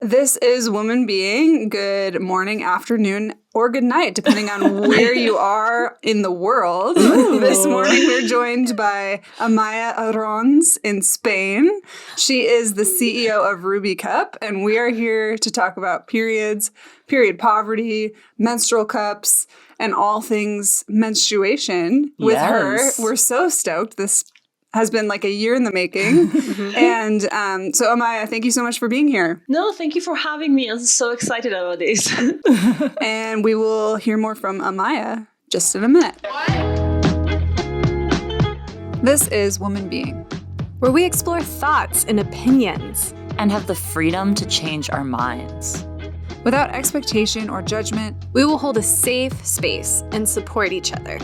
This is Woman Being. Good morning, afternoon, or good night, depending on where you are in the world. This morning, we're joined by Amaia Arranz in Spain. She is the CEO of Ruby Cup, and we are here to talk about periods, period poverty, menstrual cups, and all things menstruation with her. We're so stoked. This has been like a year in the making. And so Amaia, thank you so much for being here. No, thank you for having me. I'm so excited about this. And we will hear more from Amaia just in a minute. This is Woman Being, where we explore thoughts and opinions and have the freedom to change our minds. Without expectation or judgment, we will hold a safe space and support each other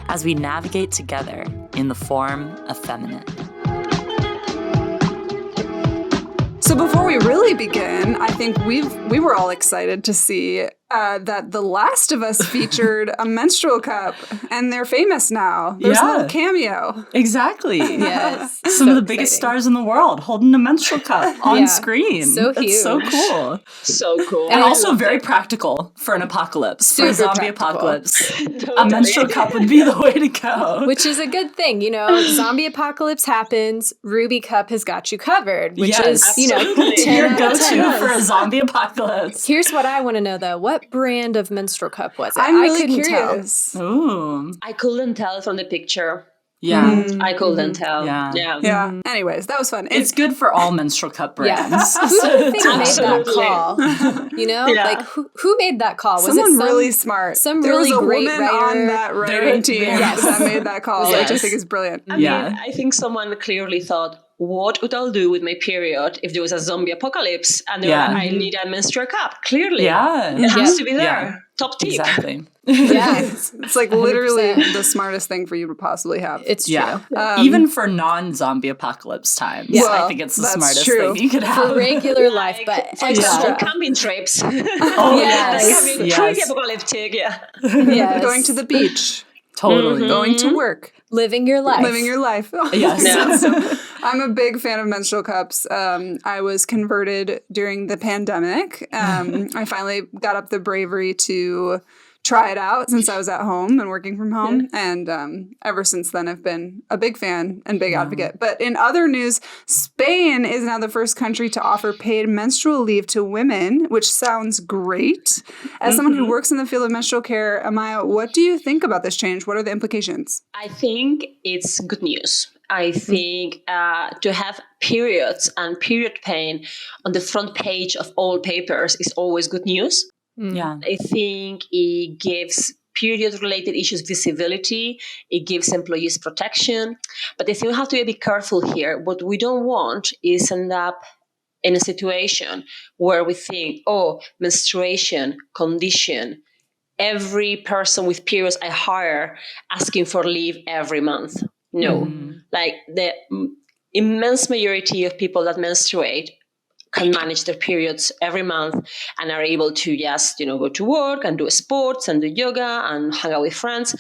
as we navigate together in the form of feminine. So before we really begin, I think we were all excited to see that The Last of Us featured a menstrual cup, and they're famous now. There's a little cameo. Exactly. Yes. Some of the biggest stars in the world holding a menstrual cup on screen. So huge. That's so cool. So cool. And also very practical for an apocalypse, for a zombie apocalypse. Totally. A menstrual cup would be the way to go. Which is a good thing. You know, zombie apocalypse happens, Ruby Cup has got you covered, which is, you know, your go-to for a zombie apocalypse. Here's what I want to know, though. What brand of menstrual cup was it? I'm really curious. Ooh. I couldn't tell from the picture. Yeah. I couldn't tell. Yeah. Anyways, that was fun. It's good for all menstrual cup brands. Yeah. Who do you think made that call? You know? Like, who made that call? Was someone it really smart? Some there really was a great woman writer on that writing team that made that call, which I think is brilliant. I mean, I think someone clearly thought, what would I do with my period if there was a zombie apocalypse and I need a menstrual cup? Clearly. Yeah. It has to be there. Top tip. Exactly. Yeah. It's like literally 100%. The smartest thing for you to possibly have. It's true. Even for non-zombie apocalypse times, I think it's the smartest thing you could have. For regular life, but extra. Camping trips. Yes. Pretty apocalyptic, Yes. Going to the beach. Totally. Going to work. Living your life. Living your life. Yes. So, I'm a big fan of menstrual cups. I was converted during the pandemic. I finally got up the bravery to try it out since I was at home and working from home. And ever since then, I've been a big fan and big advocate. But in other news, Spain is now the first country to offer paid menstrual leave to women, which sounds great. As someone who works in the field of menstrual care, Amaia, what do you think about this change? What are the implications? I think it's good news. I think to have periods and period pain on the front page of all papers is always good news. Yeah. I think it gives period-related issues visibility. It gives employees protection. But I think we have to be a bit careful here. What we don't want is end up in a situation where we think, menstruation, condition, every person with periods I hire asking for leave every month. No. Like the immense majority of people that menstruate can manage their periods every month and are able to just, go to work and do sports and do yoga and hang out with friends.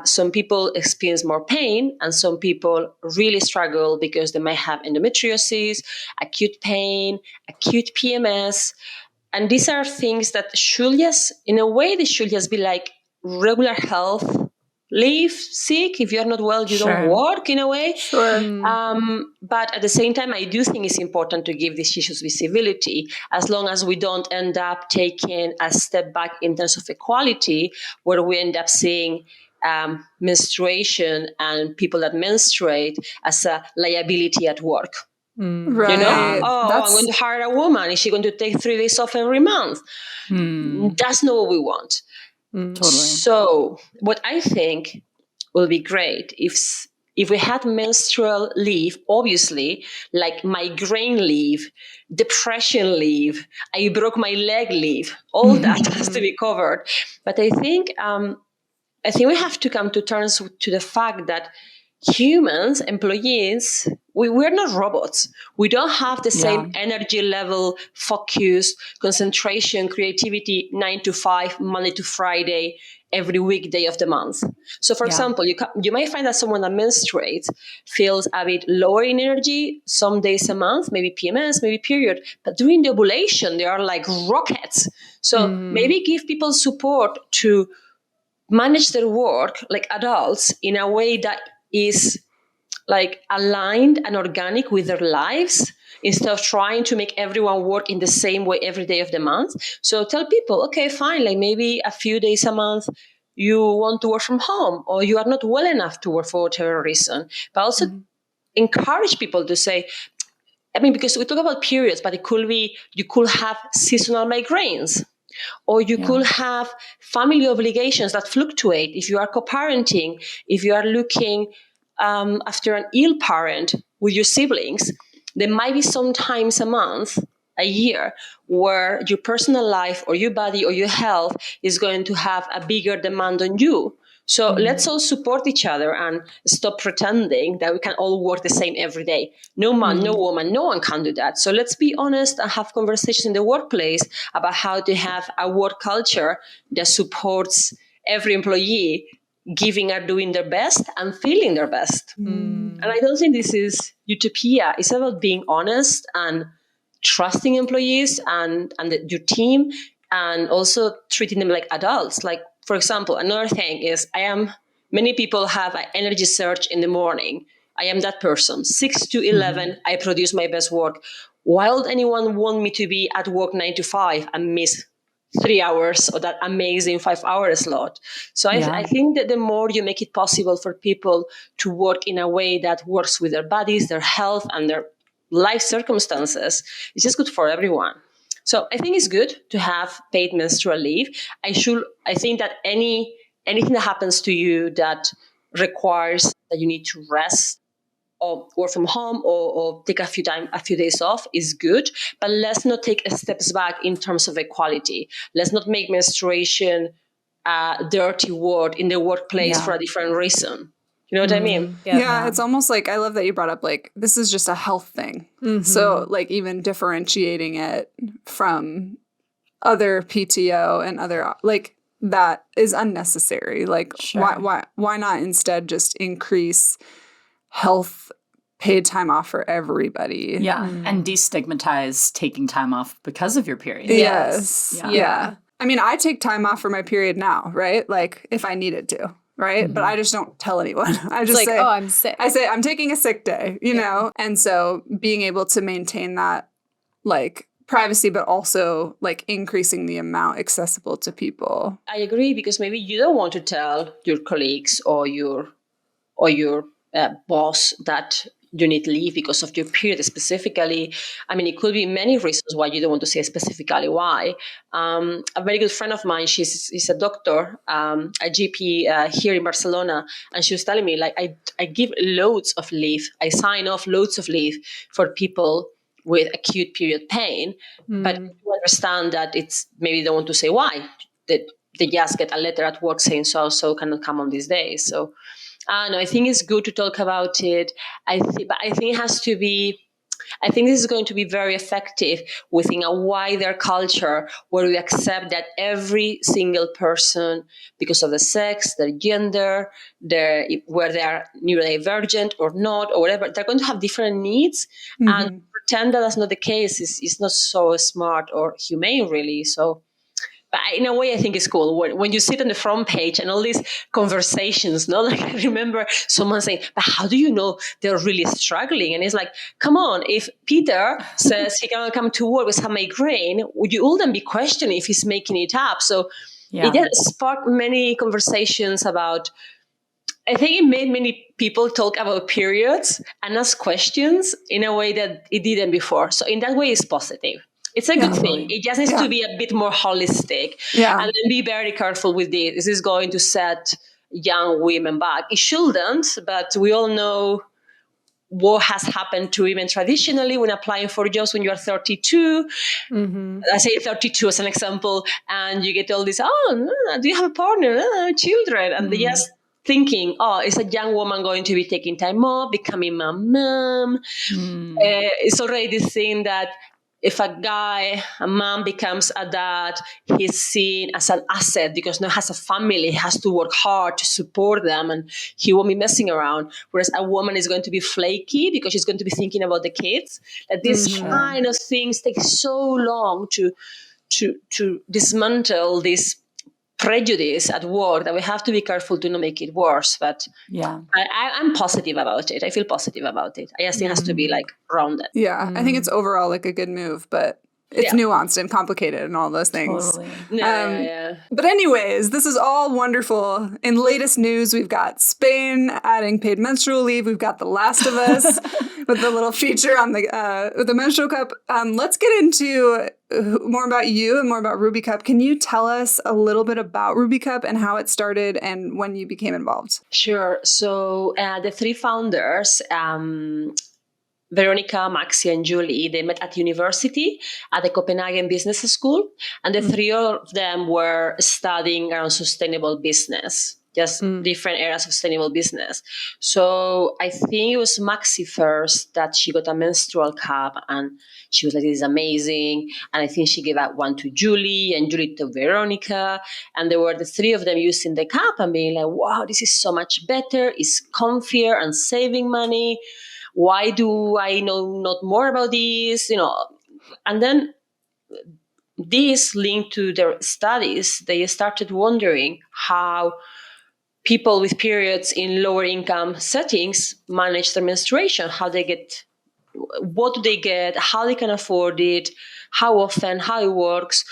Some people experience more pain and some people really struggle because they might have endometriosis, acute pain, acute PMS. And these are things that should just, in a way, they should just be like regular health. Leave sick. If you're not well, you don't work in a way. But at the same time, I do think it's important to give these issues visibility as long as we don't end up taking a step back in terms of equality, where we end up seeing menstruation and people that menstruate as a liability at work. Right. I'm going to hire a woman. Is she going to take 3 days off every month? That's not what we want. Totally. So what I think will be great if we had menstrual leave, obviously, like migraine leave, depression leave, I broke my leg leave, all that has to be covered. But I think we have to come to terms to the fact that humans, employees, we're not robots. We don't have the same energy level, focus, concentration, creativity, 9 to 5, Monday to Friday, every weekday of the month. So, for example, you might find that someone that menstruates feels a bit lower in energy some days a month, maybe PMS, maybe period. But during the ovulation, they are like rockets. So maybe give people support to manage their work like adults in a way that is like aligned and organic with their lives, instead of trying to make everyone work in the same way every day of the month. So tell people, okay, fine, like maybe a few days a month you want to work from home, or you are not well enough to work for whatever reason. But also encourage people to say, I mean, because we talk about periods, but it could be, you could have seasonal migraines, or you could have family obligations that fluctuate. If you are co-parenting, if you are looking after an ill parent with your siblings, there might be some times a month, a year, where your personal life or your body or your health is going to have a bigger demand on you. So let's all support each other and stop pretending that we can all work the same every day. No man, no woman, no one can do that. So let's be honest and have conversations in the workplace about how to have a work culture that supports every employee giving or doing their best and feeling their best. And I don't think this is utopia. It's about being honest and trusting employees and your team, and also treating them like adults. Like, for example, another thing is many people have an energy surge in the morning. I am that person. 6 to 11, I produce my best work. Why would anyone want me to be at work 9 to 5 and miss 3 hours of that amazing 5-hour slot? So I think that the more you make it possible for people to work in a way that works with their bodies, their health, and their life circumstances, it's just good for everyone. So I think it's good to have paid menstrual leave. I think that anything that happens to you that requires that you need to rest or work from home or take a few days off is good, but let's not take a steps back in terms of equality. Let's not make menstruation a dirty word in the workplace for a different reason. You know what I mean? Yeah, it's almost like, I love that you brought up, like, this is just a health thing. So, like, even differentiating it from other PTO and other, like, that is unnecessary. Like, why not instead just increase health paid time off for everybody? Yeah, and destigmatize taking time off because of your period. Yes. Yeah. I mean, I take time off for my period now, right? Like, if I needed to. Right. But I just don't tell anyone. I just say, I'm sick. I say, I'm taking a sick day, you know? And so being able to maintain that, like, privacy, but also, like, increasing the amount accessible to people. I agree, because maybe you don't want to tell your colleagues or your boss that you need leave because of your period specifically. I mean, it could be many reasons why you don't want to say specifically why. A very good friend of mine, she's a doctor, a GP here in Barcelona, and she was telling me, like, I give loads of leave. I sign off loads of leave for people with acute period pain, but you understand that it's maybe they don't want to say why. That they just get a letter at work saying so cannot come on these days. So no, I think it's good to talk about it. But I think it has to be. I think this is going to be very effective within a wider culture where we accept that every single person, because of the sex, their gender, where they are neurodivergent or not, or whatever, they're going to have different needs. And pretend that that's not the case is not so smart or humane, really. So. But in a way, I think it's cool when you sit on the front page and all these conversations, no? Like, I remember someone saying, but how do you know they're really struggling? And it's like, come on, if Peter says he cannot come to work with some migraine, would you all then be questioning if he's making it up? So it sparked many conversations about, I think it made many people talk about periods and ask questions in a way that it didn't before. So in that way, it's positive. It's a good thing. It just needs to be a bit more holistic. And then be very careful with this. This is going to set young women back. It shouldn't, but we all know what has happened to women traditionally when applying for jobs when you are 32. I say 32 as an example, and you get all this, do you have a partner? Children. And they just thinking, oh, is a young woman going to be taking time off, becoming a mom? It's already this thing that if a man becomes a dad, he's seen as an asset because now has a family, he has to work hard to support them and he won't be messing around. Whereas a woman is going to be flaky because she's going to be thinking about the kids. That these kind of things take so long to dismantle this prejudice at work that we have to be careful to not make it worse. But I'm positive about it. I feel positive about it. I just think it has to be like rounded. Yeah, I think it's overall like a good move, but it's nuanced and complicated and all those things. Totally. But anyways, this is all wonderful. In latest news, we've got Spain adding paid menstrual leave. We've got The Last of Us with the little feature on the menstrual cup. Let's get into more about you and more about Ruby Cup. Can you tell us a little bit about Ruby Cup and how it started and when you became involved? Sure. So the three founders, Veronica, Maxi, and Julie, they met at university at the Copenhagen Business School. And the three of them were studying around sustainable business, just different areas of sustainable business. So I think it was Maxi first that she got a menstrual cup and she was like, this is amazing. And I think she gave out one to Julie and Julie to Veronica. And there were the three of them using the cup and being like, wow, this is so much better. It's comfier and saving money. Why do I know not more about this? And then this linked to their studies, they started wondering how people with periods in lower income settings manage their menstruation, what do they get, how they can afford it, how often, how it works.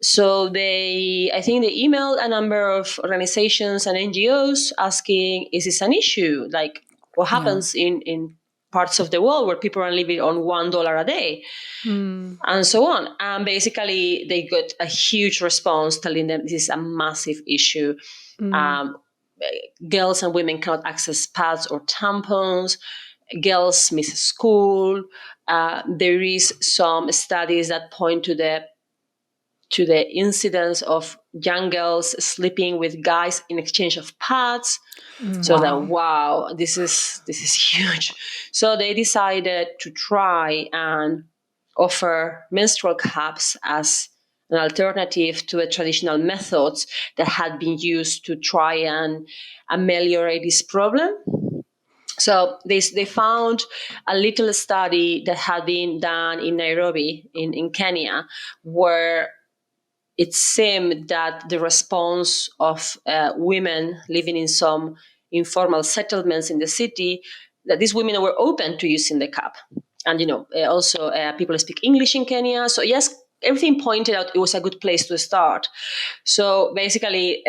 So I think they emailed a number of organizations and NGOs asking, is this an issue? Like what happens in parts of the world where people are living on $1 a day and so on. And basically they got a huge response telling them this is a massive issue. Girls and women cannot access pads or tampons. Girls miss school. There is some studies that point to the incidence of young girls sleeping with guys in exchange of pads. So that, this is huge. So they decided to try and offer menstrual cups as an alternative to the traditional methods that had been used to try and ameliorate this problem. So they found a little study that had been done in Nairobi, in Kenya, where it seemed that the response of women living in some informal settlements in the city, that these women were open to using the cup. And, also people speak English in Kenya. So yes, everything pointed out it was a good place to start. So basically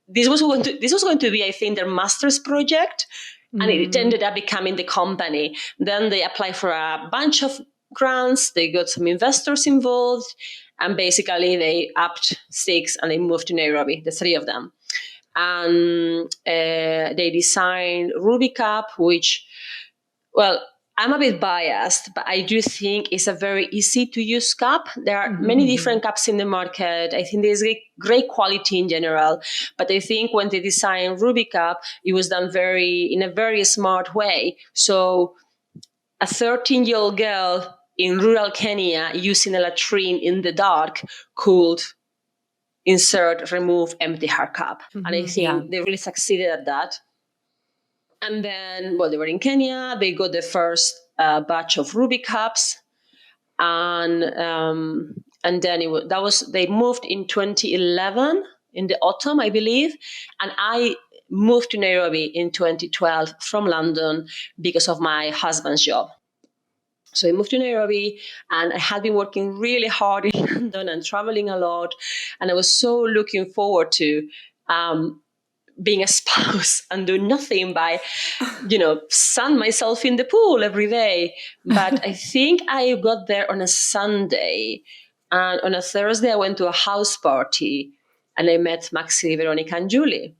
this was going to be, I think, their master's project. And it ended up becoming the company. Then they applied for a bunch of grants. They got some investors involved. And basically they upped stakes and they moved to Nairobi, the three of them. And they designed Ruby Cup, which, well, I'm a bit biased, but I do think it's a very easy to use cup. There are many different cups in the market. I think there's great quality in general. But I think when they designed Ruby Cup, it was done in a very smart way. So a 13-year-old girl in rural Kenya using a latrine in the dark could insert, remove, empty her cup. And I think they really succeeded at that. And then, they were in Kenya. They got the first batch of Ruby cups. And then they moved in 2011 in the autumn, I believe. And I moved to Nairobi in 2012 from London because of my husband's job. So I moved to Nairobi and I had been working really hard in London and traveling a lot. And I was so looking forward to being a spouse and do nothing by, sun myself in the pool every day. But I think I got there on a Sunday. And on a Thursday, I went to a house party and I met Maxi, Veronica, and Julie.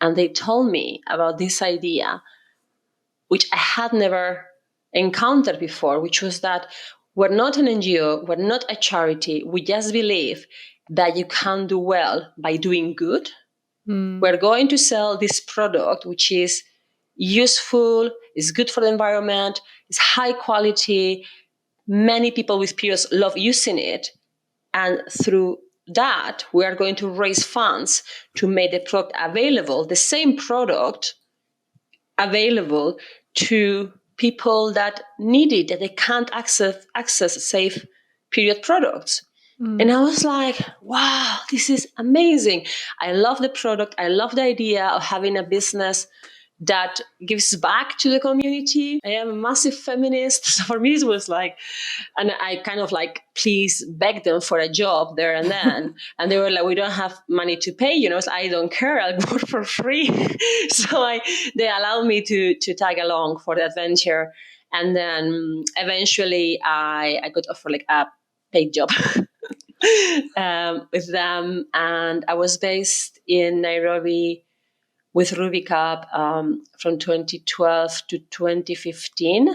And they told me about this idea, which I had never encountered before, which was that we're not an NGO, we're not a charity. We just believe that you can do well by doing good. We're going to sell this product, which is useful, is good for the environment, is high quality. Many people with periods love using it. And through that, we are going to raise funds to make the product available, the same product available to people that need it, that they can't access safe period products. And I was like, wow, this is amazing. I love the product. I love the idea of having a business that gives back to the community. I am a massive feminist. So for me, it was like, and I kind of like, please beg them for a job there and then. And they were like, we don't have money to pay, so I don't care. I'll work for free. So they allowed me to tag along for the adventure. And then eventually I got offered like a paid job with them. And I was based in Nairobi with Ruby Cup from 2012 to 2015.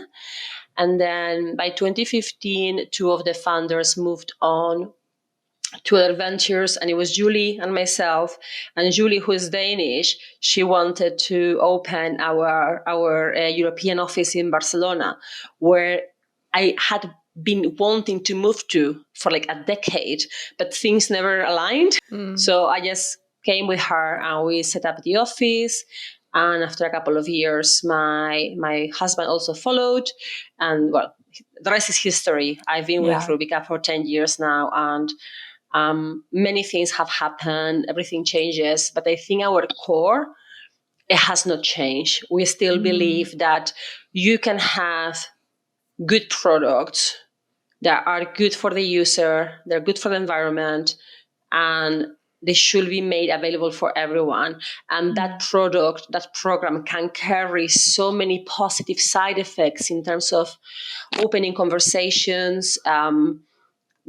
And then by 2015, two of the founders moved on to other ventures, and it was Julie and myself. And Julie, who is Danish, she wanted to open our European office in Barcelona, where I had been wanting to move to for like a decade, but things never aligned. So I just came with her and we set up the office. And after a couple of years, my husband also followed. And well, the rest is history. I've been with Rubica for 10 years now, and many things have happened. Everything changes. But I think our core, it has not changed. We still believe that you can have good products that are good for the user, they're good for the environment, and they should be made available for everyone. And that product, that program can carry so many positive side effects in terms of opening conversations,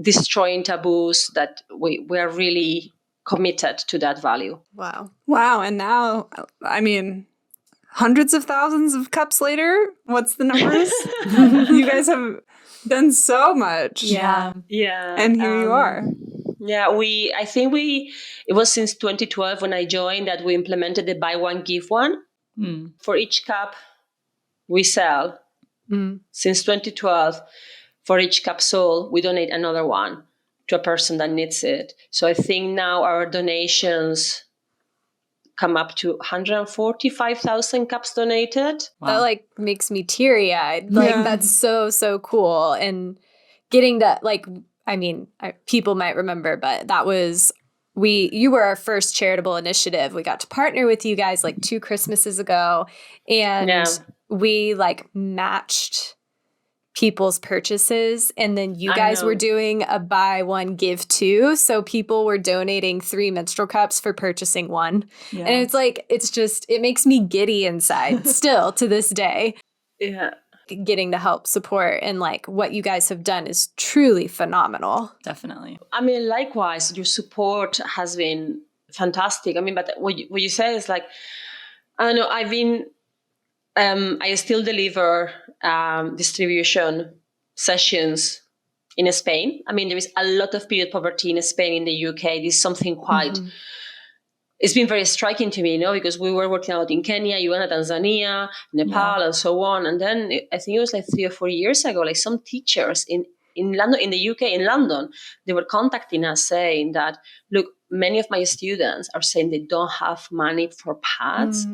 destroying taboos, that we are really committed to that value. Wow. Wow. And now, I mean, hundreds of thousands of cups later, what's the numbers? You guys have done so much. Yeah. And here you are. Yeah, I think it was since 2012 when I joined that we implemented the buy one, give one. For each cup we sell, since 2012, for each cup sold, we donate another one to a person that needs it. So I think now our donations come up to 145,000 cups donated. That like makes me teary eyed. Like that's so cool. And getting that, like, I mean, people might remember, but that was, you were our first charitable initiative. We got to partner with you guys like 2 Christmases ago, and we like matched people's purchases, and then you guys were doing a buy one give two, so people were donating 3 menstrual cups for purchasing 1. And it's like, it makes me giddy inside still to this day. Getting the help, support, and like what you guys have done is truly phenomenal. Definitely. I mean, likewise, your support has been fantastic. I mean, but what you say is like, I don't know, I've been I still deliver distribution sessions in Spain. I mean, there is a lot of period poverty in Spain, in the UK. This is something quite, it's been very striking to me, because we were working out in Kenya, Uganda, Tanzania, Nepal, and so on. And then I think it was like 3 or 4 years ago, like some teachers in London, in the UK, in London, they were contacting us saying that, look, many of my students are saying they don't have money for pads.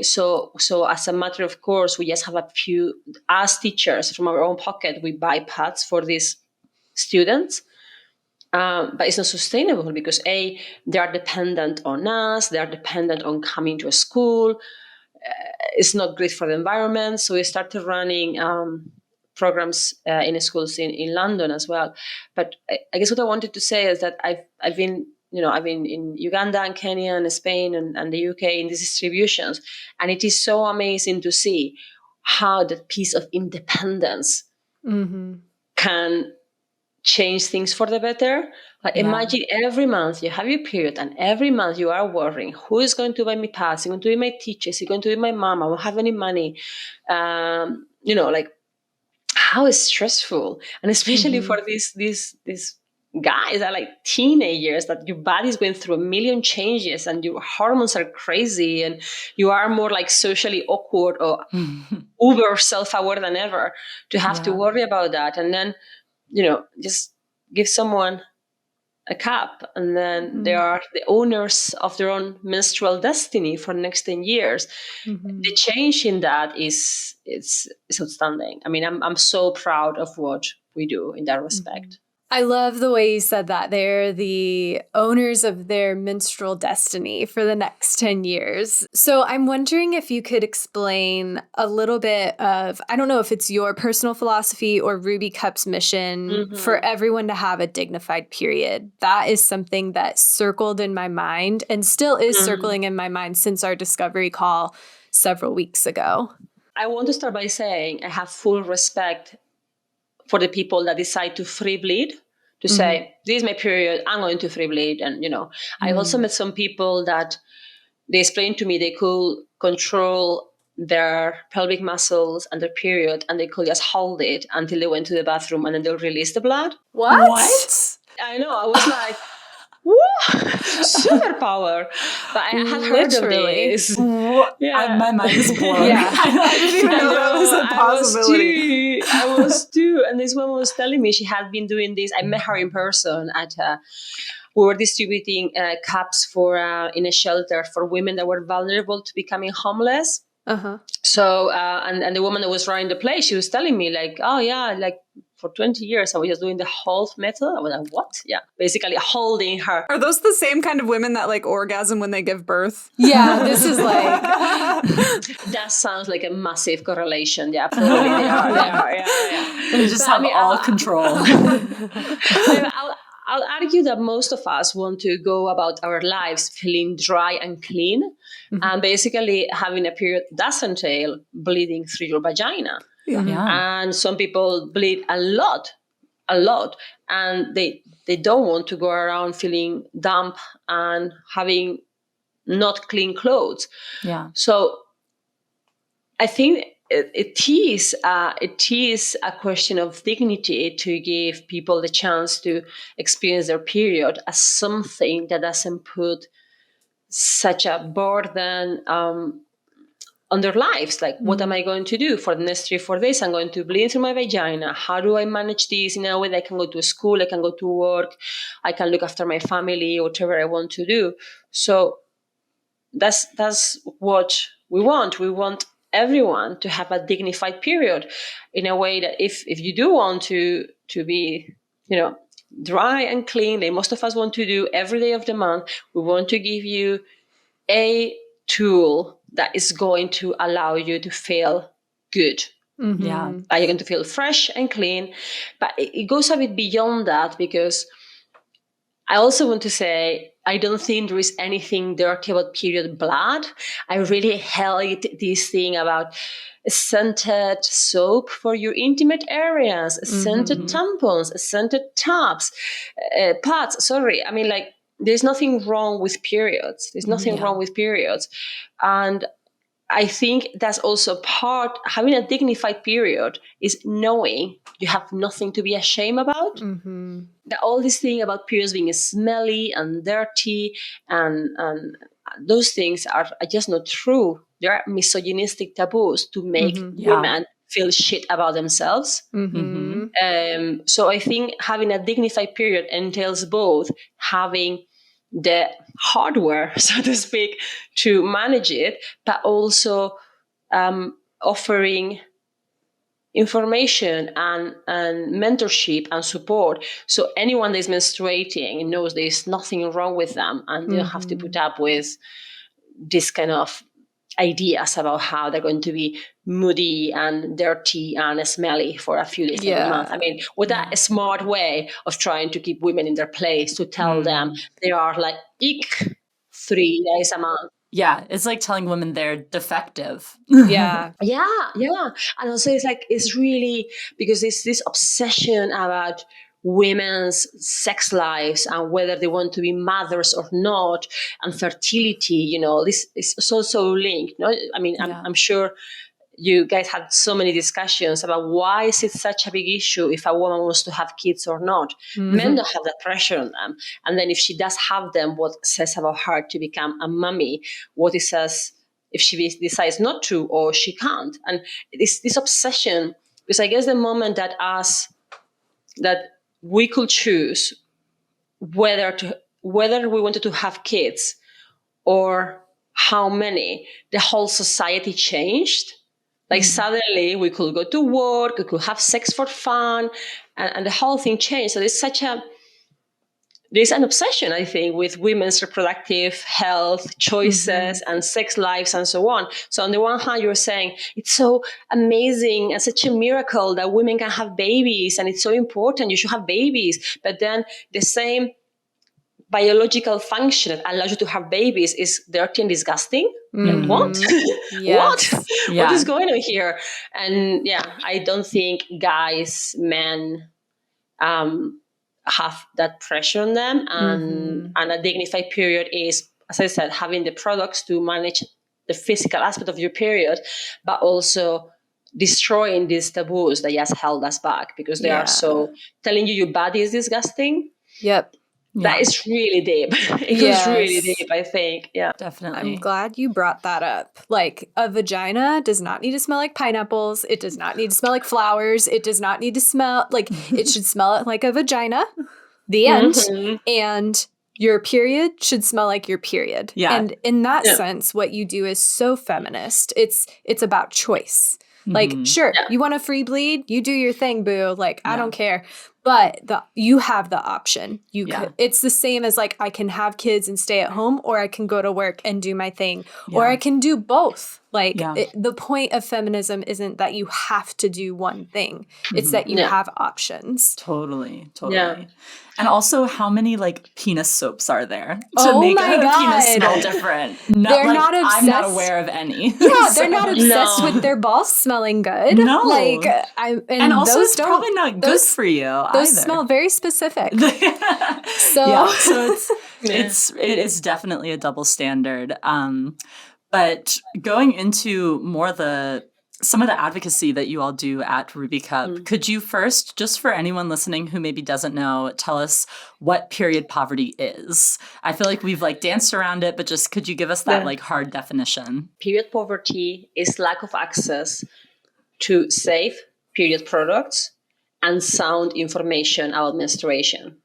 So as a matter of course, we just have a few, as teachers from our own pocket, we buy pads for these students. But it's not sustainable because they are dependent on us. They are dependent on coming to a school. It's not great for the environment. So we started running programs in schools in London as well. But I guess what I wanted to say is that I've been in Uganda and Kenya and Spain and the UK in these distributions, and it is so amazing to see how that piece of independence can change things for the better. Like imagine every month you have your period, and every month you are worrying, who is going to buy me pads? Is it going to be my teacher? Is it going to be my mom? I don't have any money. Like how stressful, and especially for these guys are like teenagers, that your body's going through a million changes and your hormones are crazy and you are more like socially awkward or uber self-aware than ever to have to worry about that. And then, just give someone a cup and then they are the owners of their own menstrual destiny for the next 10 years. The change in that is outstanding. I mean, I'm so proud of what we do in that respect. I love the way you said that. They're the owners of their menstrual destiny for the next 10 years. So I'm wondering if you could explain a little bit of, I don't know if it's your personal philosophy or Ruby Cup's mission for everyone to have a dignified period. That is something that circled in my mind and still is circling in my mind since our discovery call several weeks ago. I want to start by saying I have full respect for the people that decide to free bleed, to say, this is my period, I'm going to free bleed. And, I also met some people that they explained to me they could control their pelvic muscles and their period, and they could just hold it until they went to the bathroom and then they'll release the blood. What? I know. I was like, what? Superpower. But I had heard of this. Yeah. My mind is blown. Yeah. I didn't even know that was a possibility. I was too. And this woman was telling me she had been doing this. I met her in person at we were distributing cups for in a shelter for women that were vulnerable to becoming homeless. So, and the woman that was running the place, she was telling me like, oh yeah, like for 20 years, I was just doing the hold method. I was like, what? Yeah. Basically holding her. Are those the same kind of women that like orgasm when they give birth? Yeah, this is like... That sounds like a massive correlation. Yeah, probably they are. Yeah. They just have all control. I'll argue that most of us want to go about our lives feeling dry and clean. And basically having a period doesn't entail bleeding through your vagina. And some people bleed a lot. And they don't want to go around feeling damp and having not clean clothes. Yeah. So I think it is a question of dignity to give people the chance to experience their period as something that doesn't put such a burden on their lives. Like, what am I going to do for the next 3-4 days? I'm going to bleed through my vagina. How do I manage this in a way that I can go to school, I can go to work, I can look after my family, whatever I want to do? So that's what we want. We want everyone to have a dignified period in a way that if you do want to be, dry and clean, like most of us want to do every day of the month, we want to give you a tool that is going to allow you to feel good. Yeah. You're going to feel fresh and clean. But it goes a bit beyond that, because I also want to say, I don't think there is anything dirty about period blood. I really hate this thing about scented soap for your intimate areas, scented tampons, scented pads. I mean, like, there's nothing wrong with periods. There's nothing wrong with periods. And I think that's also having a dignified period is knowing you have nothing to be ashamed about. All this thing about periods being smelly and dirty and those things are just not true. There are misogynistic taboos to make women feel shit about themselves. So I think having a dignified period entails both having the hardware, so to speak, to manage it, but also offering information and mentorship and support. So anyone that is menstruating knows there's nothing wrong with them, and they don't have to put up with this kind of ideas about how they're going to be moody and dirty and smelly for a few days a month. I mean, with that a smart way of trying to keep women in their place, to tell them they are like 3 days a month. Yeah, it's like telling women they're defective. Yeah. And also it's really, because there's this obsession about women's sex lives and whether they want to be mothers or not, and fertility, this is also linked. I mean, I'm sure you guys had so many discussions about why is it such a big issue if a woman wants to have kids or not. Men don't have that pressure on them. And then if she does have them, what it says about her to become a mummy, what it says if she decides not to or she can't. And this obsession, because I guess the moment that we could choose whether we wanted to have kids or how many, the whole society changed. Like suddenly we could go to work, we could have sex for fun, and the whole thing changed. So there's an obsession, I think, with women's reproductive health choices and sex lives and so on. So on the one hand, you're saying it's so amazing and such a miracle that women can have babies, and it's so important, you should have babies. But then the same biological function that allows you to have babies is dirty and disgusting. Like, what? Yes. What is going on here? And I don't think men have that pressure on them. And a dignified period is, as I said, having the products to manage the physical aspect of your period, but also destroying these taboos that just held us back because they are so telling you your body is disgusting. Yep. That is really deep. It goes really deep, I think. Yeah, definitely. I'm glad you brought that up. Like, a vagina does not need to smell like pineapples. It does not need to smell like flowers. It does not need to smell like, it should smell like a vagina. The end. And your period should smell like your period. Yeah. And in that sense, what you do is so feminist. It's about choice. Like, sure, you want a free bleed? You do your thing, boo. Like, I don't care. But you have the option. You could. It's the same as like I can have kids and stay at home, or I can go to work and do my thing, or I can do both. Like the point of feminism isn't that you have to do one thing; it's that you have options. Totally. Yeah. And also, how many like penis soaps are there to Oh make my a God. penis smell different? They're like, not I'm not obsessed- aware of any. Yeah, they're not obsessed with their balls smelling good. No. Like And also, those it's probably not good for you Those either. smell very specific. So it is definitely a double standard. But going into more some of the advocacy that you all do at Ruby Cup, could you first, just for anyone listening who maybe doesn't know, tell us what period poverty is? I feel like we've like danced around it, but just could you give us that like hard definition? Period poverty is lack of access to safe period products and sound information about menstruation.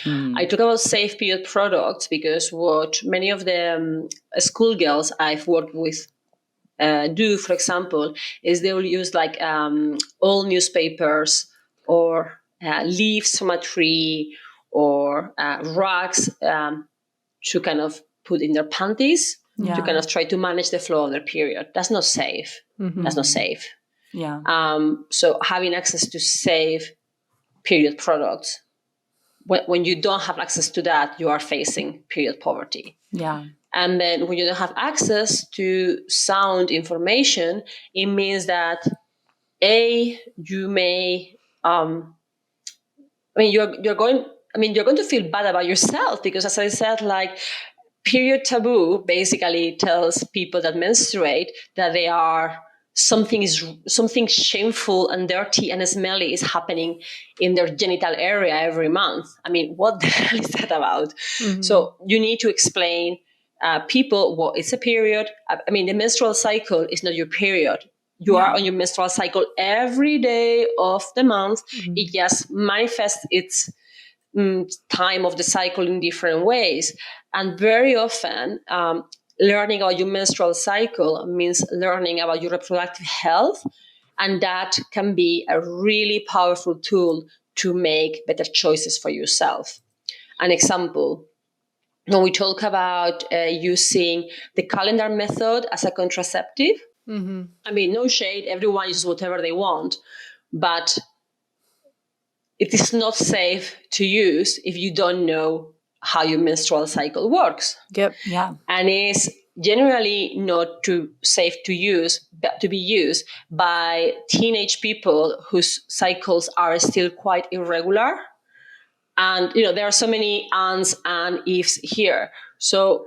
I talk about safe period products because what many of the schoolgirls I've worked with do, for example, is they will use like old newspapers or leaves from a tree or rags to kind of put in their panties to kind of try to manage the flow of their period. That's not safe. That's not safe. Yeah. So having access to safe period products, when you don't have access to that, you are facing period poverty. Yeah. And then when you don't have access to sound information, it means that you may, you're going to feel bad about yourself because, as I said, like period taboo basically tells people that menstruate that they are something shameful and dirty and smelly is happening in their genital area every month. I mean, what the hell is that about? So you need to explain people what is a period. I mean, the menstrual cycle is not your period. You are on your menstrual cycle every day of the month. It just manifests its time of the cycle in different ways. And very often, learning about your menstrual cycle means learning about your reproductive health. And that can be a really powerful tool to make better choices for yourself. An example, when we talk about using the calendar method as a contraceptive, I mean, no shade, everyone uses whatever they want, but it is not safe to use if you don't know how your menstrual cycle works. Yep. Yeah. And it's generally not too safe to use, but to be used by teenage people whose cycles are still quite irregular. And, there are so many ands and ifs here. So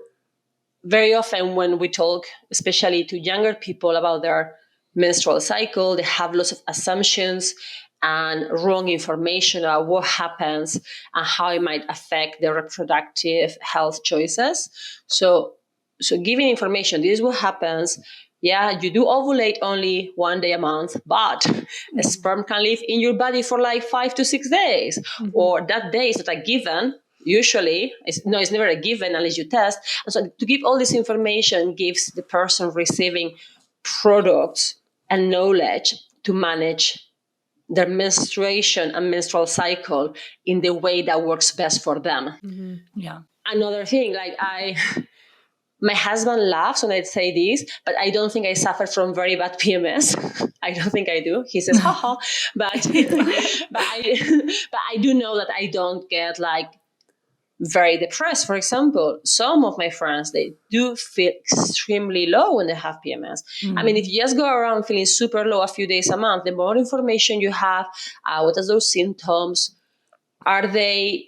very often when we talk, especially to younger people, about their menstrual cycle. They have lots of assumptions and wrong information about what happens and how it might affect their reproductive health choices. So giving information, this is what happens. Yeah, you do ovulate only 1 day a month, but a sperm can live in your body for like 5 to 6 days. Or that day is not a given. Usually, it's never a given unless you test. And so to give all this information gives the person receiving products and knowledge to manage their menstruation and menstrual cycle in the way that works best for them. Yeah. Another thing, like my husband laughs when I say this, but I don't think I suffer from very bad PMS. I don't think I do. He says, haha. But I do know that I don't get like very depressed. For example, some of my friends, they do feel extremely low when they have PMS. I mean, if you just go around feeling super low a few days a month, the more information you have, what are those symptoms? Are they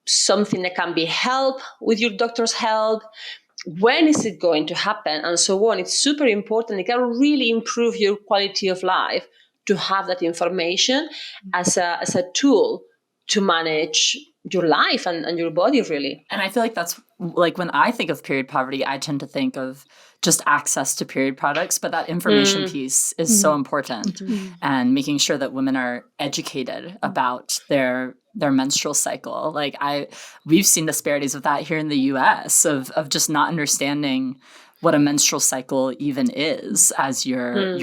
something that can be helped with your doctor's help? When is it going to happen? And so on. It's super important. It can really improve your quality of life to have that information as a tool to manage your life and your body, really. And I feel like that's like when I think of period poverty, I tend to think of just access to period products, but that information piece is so important, and making sure that women are educated about their menstrual cycle. Like we've seen disparities of that here in the US of just not understanding what a menstrual cycle even is as your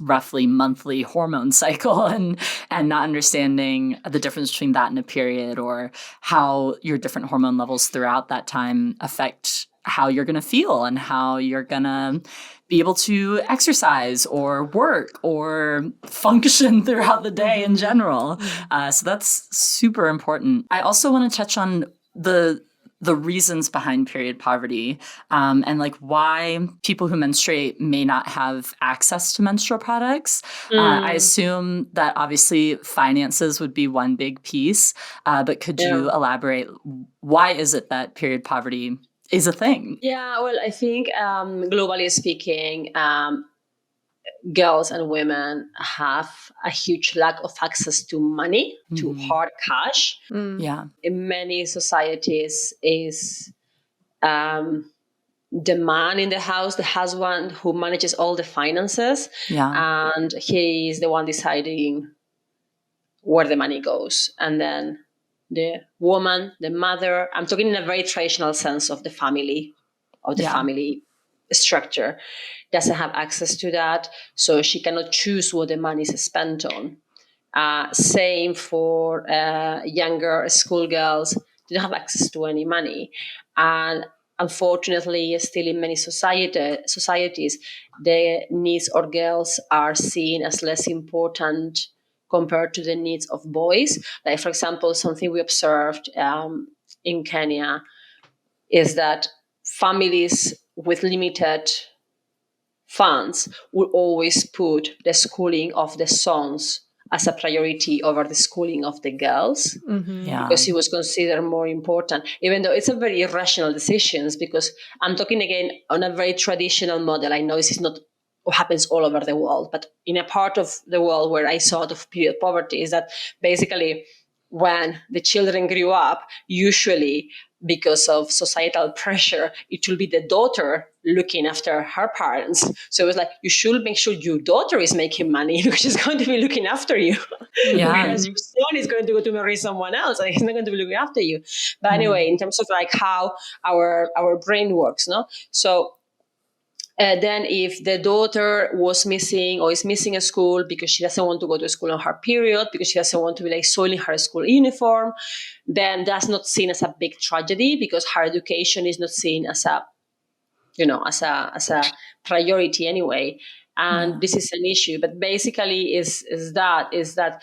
roughly monthly hormone cycle, and not understanding the difference between that and a period, or how your different hormone levels throughout that time affect how you're going to feel and how you're going to be able to exercise or work or function throughout the day in general. So that's super important. I also want to touch on the reasons behind period poverty, and like why people who menstruate may not have access to menstrual products. I assume that obviously finances would be one big piece, but could you elaborate? Why is it that period poverty is a thing? Yeah, well, I think globally speaking, girls and women have a huge lack of access to money, to hard cash. Yeah. In many societies is the man in the house, the husband who manages all the finances. Yeah. And he is the one deciding where the money goes. And then the woman, the mother, I'm talking in a very traditional sense of the family, family structure, doesn't have access to that. So she cannot choose what the money is spent on. Same for younger schoolgirls. They don't have access to any money. And unfortunately, still in many societies, the needs of girls are seen as less important compared to the needs of boys. Like, for example, something we observed in Kenya is that families with limited funds will always put the schooling of the sons as a priority over the schooling of the girls, because it was considered more important, even though it's a very irrational decisions, because I'm talking again on a very traditional model. I know this is not what happens all over the world, but in a part of the world where I saw of period poverty is that basically when the children grew up, usually because of societal pressure, it will be the daughter looking after her parents. So it was like, you should make sure your daughter is making money because she's going to be looking after you. Whereas your son is going to go to marry someone else and he's not going to be looking after you. But anyway, in terms of like how our brain works, no? So then if the daughter was missing or is missing a school because she doesn't want to go to school on her period, because she doesn't want to be like soiling her school uniform, then that's not seen as a big tragedy, because her education is not seen as a, as a priority anyway. And this is an issue. But basically is that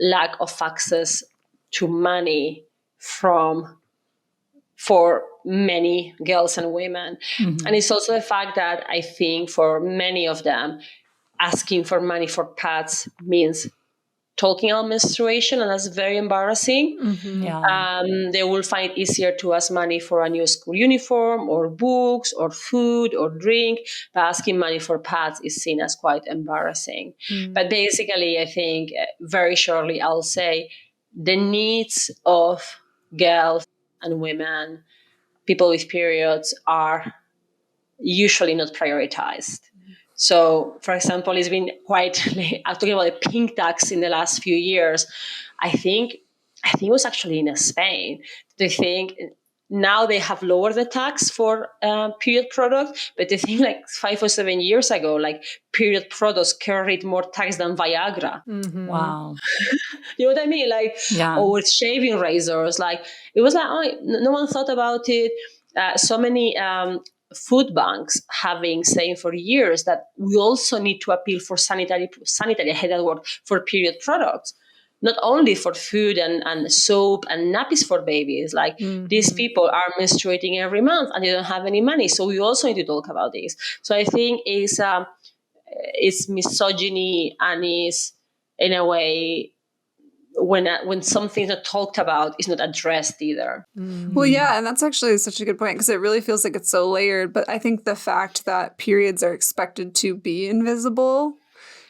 lack of access to money for many girls and women. And it's also the fact that I think for many of them, asking for money for pads means talking about menstruation, and that's very embarrassing. Yeah. They will find it easier to ask money for a new school uniform or books or food or drink, but asking money for pads is seen as quite embarrassing. But basically, I think very shortly, I'll say the needs of girls and women, people with periods, are usually not prioritized. So, for example, it's been quite. I'm talking about the pink tax in the last few years. I think it was actually in Spain. They think now they have lowered the tax for period products, but they think like 5 or 7 years ago, like period products carried more tax than Viagra. Wow. You know what I mean? Like, Yeah. or with shaving razors. Like, it was like, oh, no one thought about it. So many food banks having saying for years that we also need to appeal for sanitary, I hate that word, for period products. Not only for food and soap and nappies for babies. Like, these people are menstruating every month and they don't have any money. So we also need to talk about this. So I think it's misogyny, and is, in a way, when something's not talked about, is not addressed either. Well, yeah, and that's actually such a good point because it really feels like it's so layered. But I think the fact that periods are expected to be invisible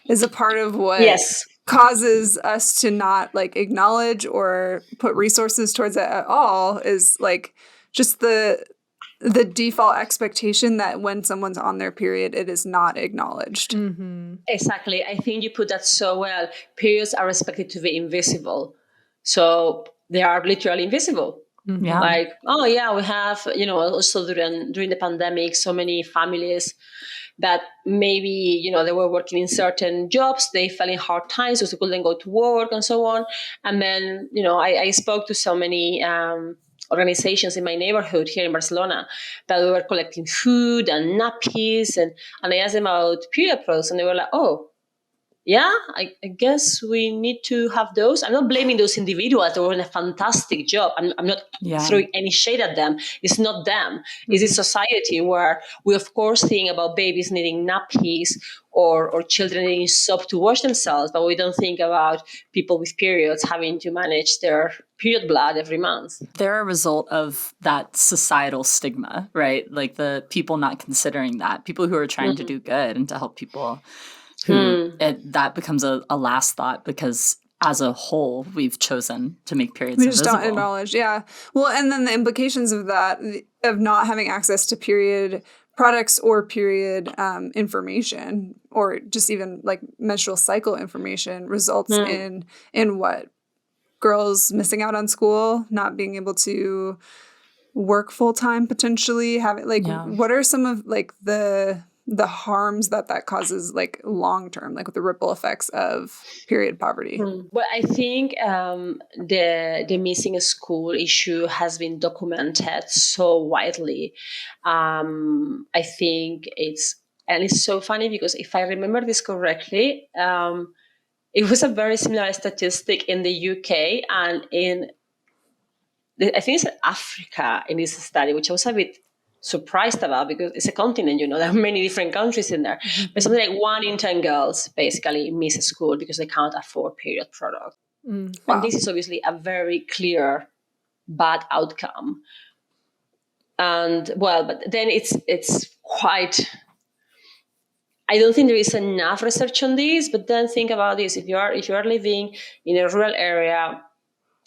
is a part of what Yes. causes us to not like acknowledge or put resources towards it at all. Is like just the default expectation that when someone's on their period, it is not acknowledged. Exactly. I think you put that so well. Periods are expected to be invisible. So they are literally invisible. Yeah. Like, oh yeah, we have, also during the pandemic, so many families that maybe, they were working in certain jobs, they fell in hard times, so they couldn't go to work and so on. And then, I spoke to so many organizations in my neighborhood here in Barcelona that we were collecting food and nappies, and I asked them about period products, and they were like, oh, yeah, I guess we need to have those. I'm not blaming those individuals. They were doing a fantastic job. I'm not throwing any shade at them. It's not them. It's a society where we, of course, think about babies needing nappies or children needing soap to wash themselves, but we don't think about people with periods having to manage their period blood every month. They're a result of that societal stigma, right? Like the people not considering that, people who are trying to do good and to help people who that becomes a last thought because as a whole, we've chosen to make periods We just invisible. don't acknowledge, yeah. Well, and then the implications of that, of not having access to period products or period information, or just even like menstrual cycle information, results in what? Girls missing out on school, not being able to work full time, potentially having what are some of like the harms that causes like long term, like with the ripple effects of period poverty? Well, I think the missing school issue has been documented so widely. I think it's so funny because if I remember this correctly, it was a very similar statistic in the UK and I think it's Africa in this study, which I was a bit surprised about because it's a continent, there are many different countries in there. But something like 1 in 10 girls basically miss school because they can't afford period products. Wow. And this is obviously a very clear bad outcome. And but then it's quite, I don't think there is enough research on this, but then think about this. If you are living in a rural area,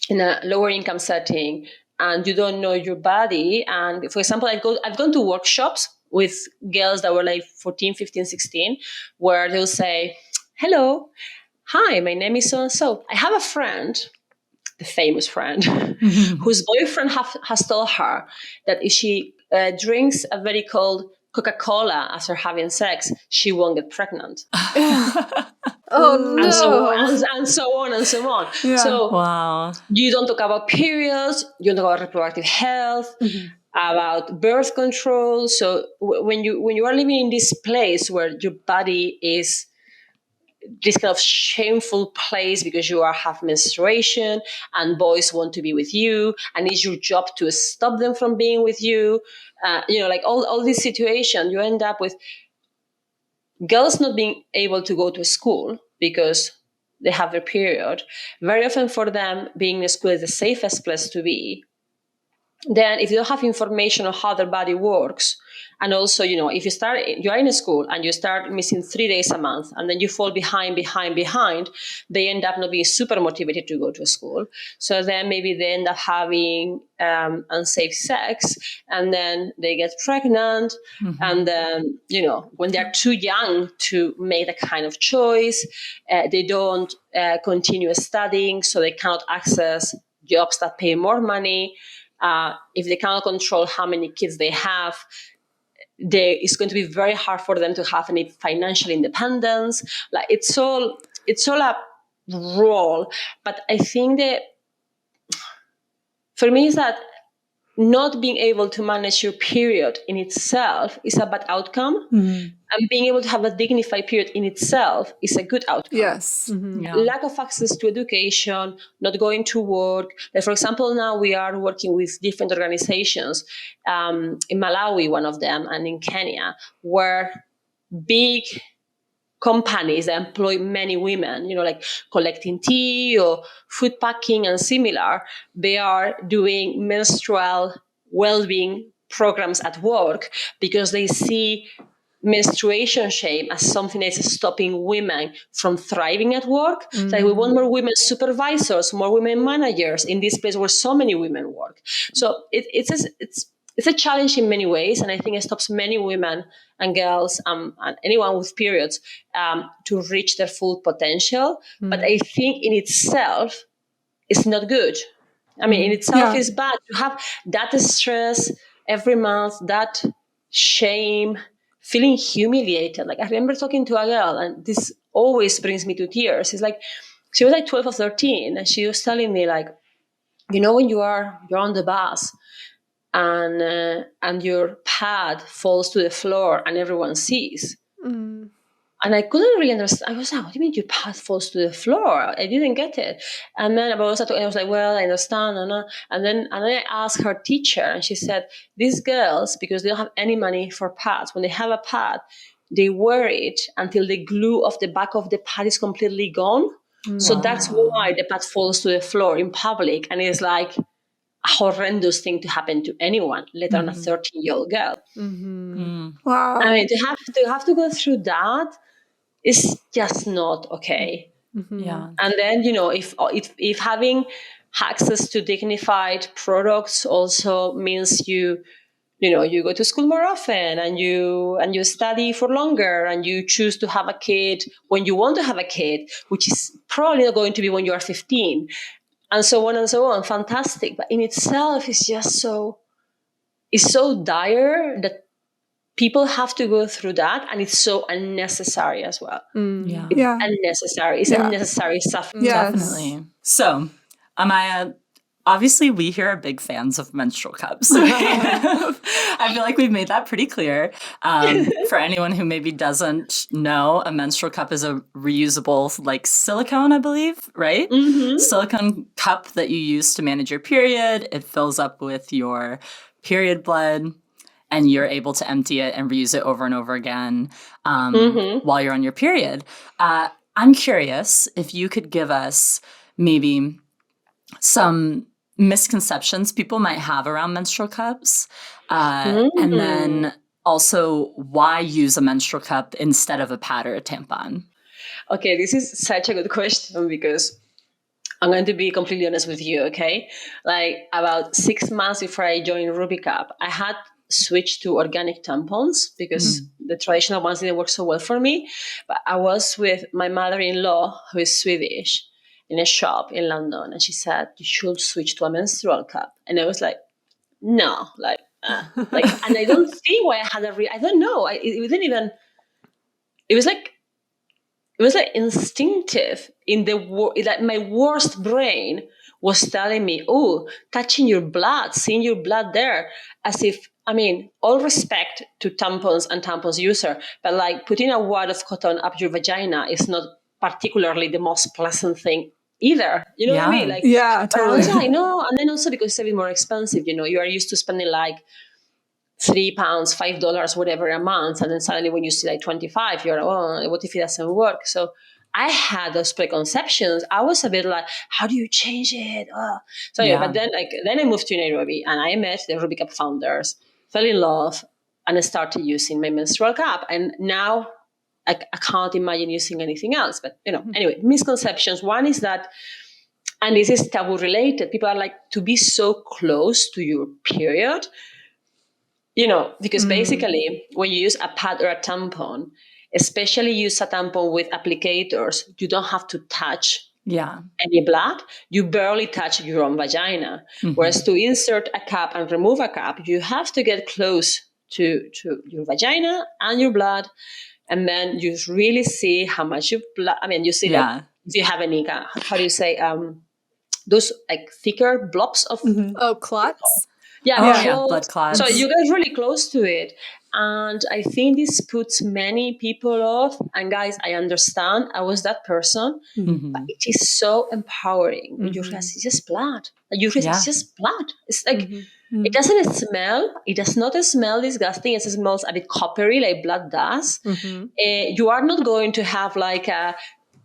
in a lower income setting, and you don't know your body, and for example, I've gone to workshops with girls that were like 14, 15, 16, where they'll say, hello, hi, my name is so-and-so. I have a friend, the famous friend, whose boyfriend has told her that if she drinks a very cold Coca-Cola after having sex, she won't get pregnant. Oh no! And so on and so on. Yeah. So Wow. you don't talk about periods, you don't talk about reproductive health, about birth control. So when you are living in this place where your body is this kind of shameful place because you have menstruation and boys want to be with you and it's your job to stop them from being with you, like all this situation, you end up with girls not being able to go to school because they have their period, very often for them, being in school is the safest place to be. Then if you don't have information on how their body works, and also, if you are in a school and you start missing 3 days a month, and then you fall behind, they end up not being super motivated to go to school. So then maybe they end up having unsafe sex, and then they get pregnant. And then, when they're too young to make that kind of choice, they don't continue studying, so they cannot access jobs that pay more money. If they cannot control how many kids they have, it's going to be very hard for them to have any financial independence. Like it's all a role. But I think that for me is that not being able to manage your period in itself is a bad outcome. And being able to have a dignified period in itself is a good outcome. Yes. Lack of access to education, not going to work. Like for example, now we are working with different organizations in Malawi, one of them, and in Kenya, where big companies that employ many women, like collecting tea or food packing and similar, they are doing menstrual well-being programs at work because they see menstruation shame as something that's stopping women from thriving at work. Like we want more women supervisors, more women managers in this place where so many women work. So it's a challenge in many ways, and I think it stops many women and girls and anyone with periods to reach their full potential. But I think in itself, it's not good. I mean, in itself, it's bad to have that stress every month, that shame, feeling humiliated. Like I remember talking to a girl, and this always brings me to tears. It's like she was like 12 or 13, and she was telling me like, when you're on the bus and your pad falls to the floor and everyone sees. And I couldn't really understand. I was like, what do you mean your pad falls to the floor? I didn't get it. And then I was like, well, I understand. And then I asked her teacher, and she said, these girls, because they don't have any money for pads, when they have a pad, they wear it until the glue of the back of the pad is completely gone. So that's why the pad falls to the floor in public. And it's like a horrendous thing to happen to anyone, let alone a 13-year-old girl. Wow. I mean, to have to go through that is just not okay. Yeah. And then, if having access to dignified products also means you go to school more often and you study for longer and you choose to have a kid when you want to have a kid, which is probably not going to be when you are 15, and so on, fantastic. But in itself, it's just it's so dire that people have to go through that, and it's so unnecessary as well. It's unnecessary. It's unnecessary suffering. Yes. Definitely. So, Amaia, obviously we here are big fans of menstrual cups. I feel like we've made that pretty clear. For anyone who maybe doesn't know, a menstrual cup is a reusable, like silicone, I believe, right? Silicone cup that you use to manage your period. It fills up with your period blood, and you're able to empty it and reuse it over and over again while you're on your period. I'm curious if you could give us maybe some misconceptions people might have around menstrual cups, and then also why use a menstrual cup instead of a pad or a tampon? Okay, this is such a good question because I'm going to be completely honest with you, okay? Like about 6 months before I joined Ruby Cup, I had switched to organic tampons because the traditional ones didn't work so well for me. But I was with my mother-in-law, who is Swedish, in a shop in London, and she said, you should switch to a menstrual cup. And I was like, no, and I don't see why I had I don't know. It didn't even, it was like instinctive in like my worst brain was telling me, oh, touching your blood, seeing your blood there, as if, I mean, all respect to tampons and tampons user, but like putting a wad of cotton up your vagina is not particularly the most pleasant thing either. You know what I mean? Like, Totally. I know. And then also because it's a bit more expensive, you are used to spending like £3, $5, whatever a month. And then suddenly when you see like 25, you're, oh, what if it doesn't work? So I had those preconceptions. I was a bit like, how do you change it? So yeah, but then I moved to Nairobi and I met the Ruby Cup founders, fell in love, and I started using my menstrual cup. And now I can't imagine using anything else. But anyway, misconceptions. One is that, and this is taboo related, people are like, to be so close to your period, because basically when you use a pad or a tampon, especially use a tampon with applicators, you don't have to touch any blood. You barely touch your own vagina. Whereas to insert a cup and remove a cup, you have to get close to your vagina and your blood. And then you really see how much blood, you see like, if you have any, how do you say, those like thicker blobs of clots. Blood clots. So you get really close to it. And I think this puts many people off. And guys, I understand. I was that person. But it is so empowering when you realize it's just blood. You realize it's just blood. It's like, it doesn't smell. It does not smell disgusting. It smells a bit coppery like blood does. You are not going to have like a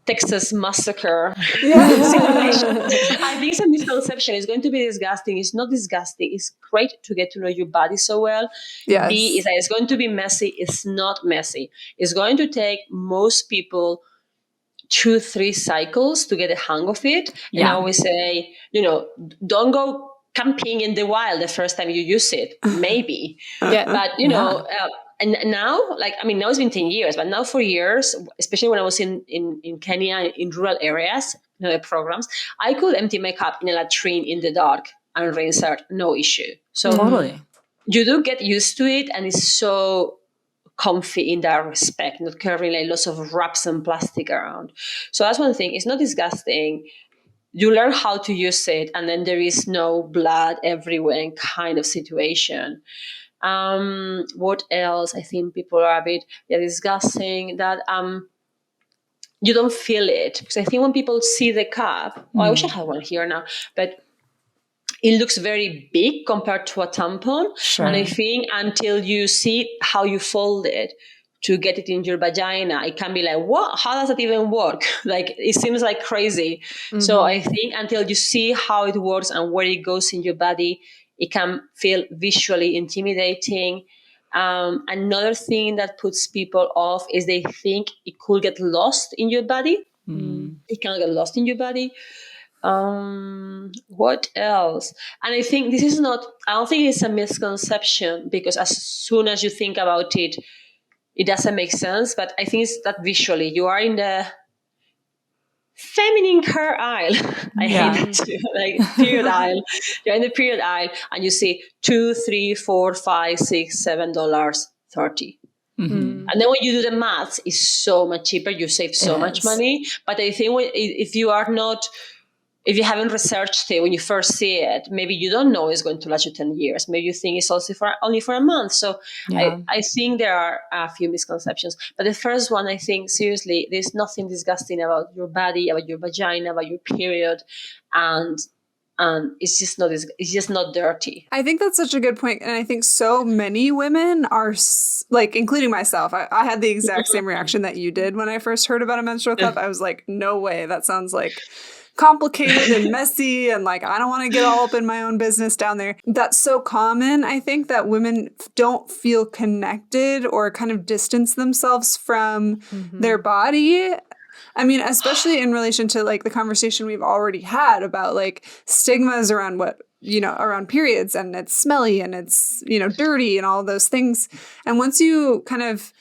Texas massacre situation. I think it's a misconception. It's going to be disgusting. It's not disgusting. It's great to get to know your body so well. Yes. B is that it's going to be messy. It's not messy. It's going to take most people 2-3 cycles to get a hang of it. And I always say, don't go camping in the wild the first time you use it. Maybe. But, and now, now it's been 10 years, but now for years, especially when I was in Kenya, in rural areas, programs, I could empty my cup in a latrine in the dark and reinsert, no issue. So totally, you do get used to it, and it's so comfy in that respect, not carrying like lots of wraps and plastic around. So that's one thing. It's not disgusting. You learn how to use it, and then there is no blood everywhere kind of situation. What else? I think people are a bit discussing that you don't feel it. Because I think when people see the cup, I wish I had one here now, but it looks very big compared to a tampon. Sure. And I think until you see how you fold it to get it in your vagina, it can be like, what? How does that even work? Like, it seems like crazy. So I think until you see how it works and where it goes in your body, it can feel visually intimidating. Another thing that puts people off is they think it could get lost in your body. It can get lost in your body. What else? And I think I don't think it's a misconception, because as soon as you think about it, it doesn't make sense. But I think it's that visually you are in the feminine care aisle. I hate it too. Like period aisle. You're in the period aisle and you see $2, $3, $4, $5, $6, $7.30. And then when you do the maths, it's so much cheaper. You save so much money. But I think if you haven't researched it when you first see it, maybe you don't know it's going to last you 10 years. Maybe you think it's also only for a month. So I think there are a few misconceptions. But the first one, I think, seriously, there's nothing disgusting about your body, about your vagina, about your period. And it's just not dirty. I think that's such a good point. And I think so many women are, like, including myself, I had the exact same reaction that you did when I first heard about a menstrual cup. I was like, no way. That sounds like complicated and messy, and like, I don't want to get all up in my own business down there. That's so common. I think that women don't feel connected or kind of distance themselves from their body. I mean, especially in relation to like the conversation we've already had about like stigmas around around periods, and it's smelly and it's, dirty and all those things. And once you kind of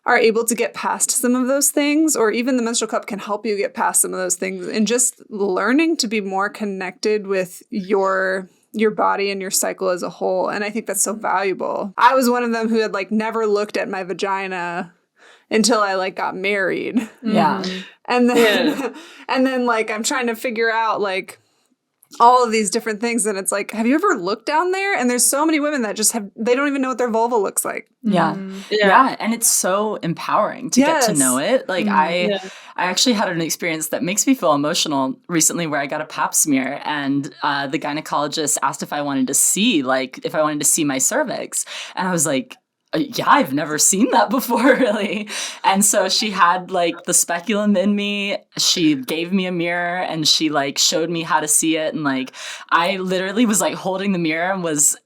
are able to get past some of those things, or even the menstrual cup can help you get past some of those things, and just learning to be more connected with your body and your cycle as a whole. And I think that's so valuable. I was one of them who had like never looked at my vagina until I like got married. Yeah. And then like I'm trying to figure out like all of these different things, and it's like, have you ever looked down there? And there's so many women that just they don't even know what their vulva looks like. Yeah. And it's so empowering to get to know it. Like I actually had an experience that makes me feel emotional recently, where I got a pap smear, and the gynecologist asked if I wanted to see my cervix. And I was like, yeah, I've never seen that before, really. And so she had like the speculum in me. She gave me a mirror and she like showed me how to see it. And like, I literally was like holding the mirror and was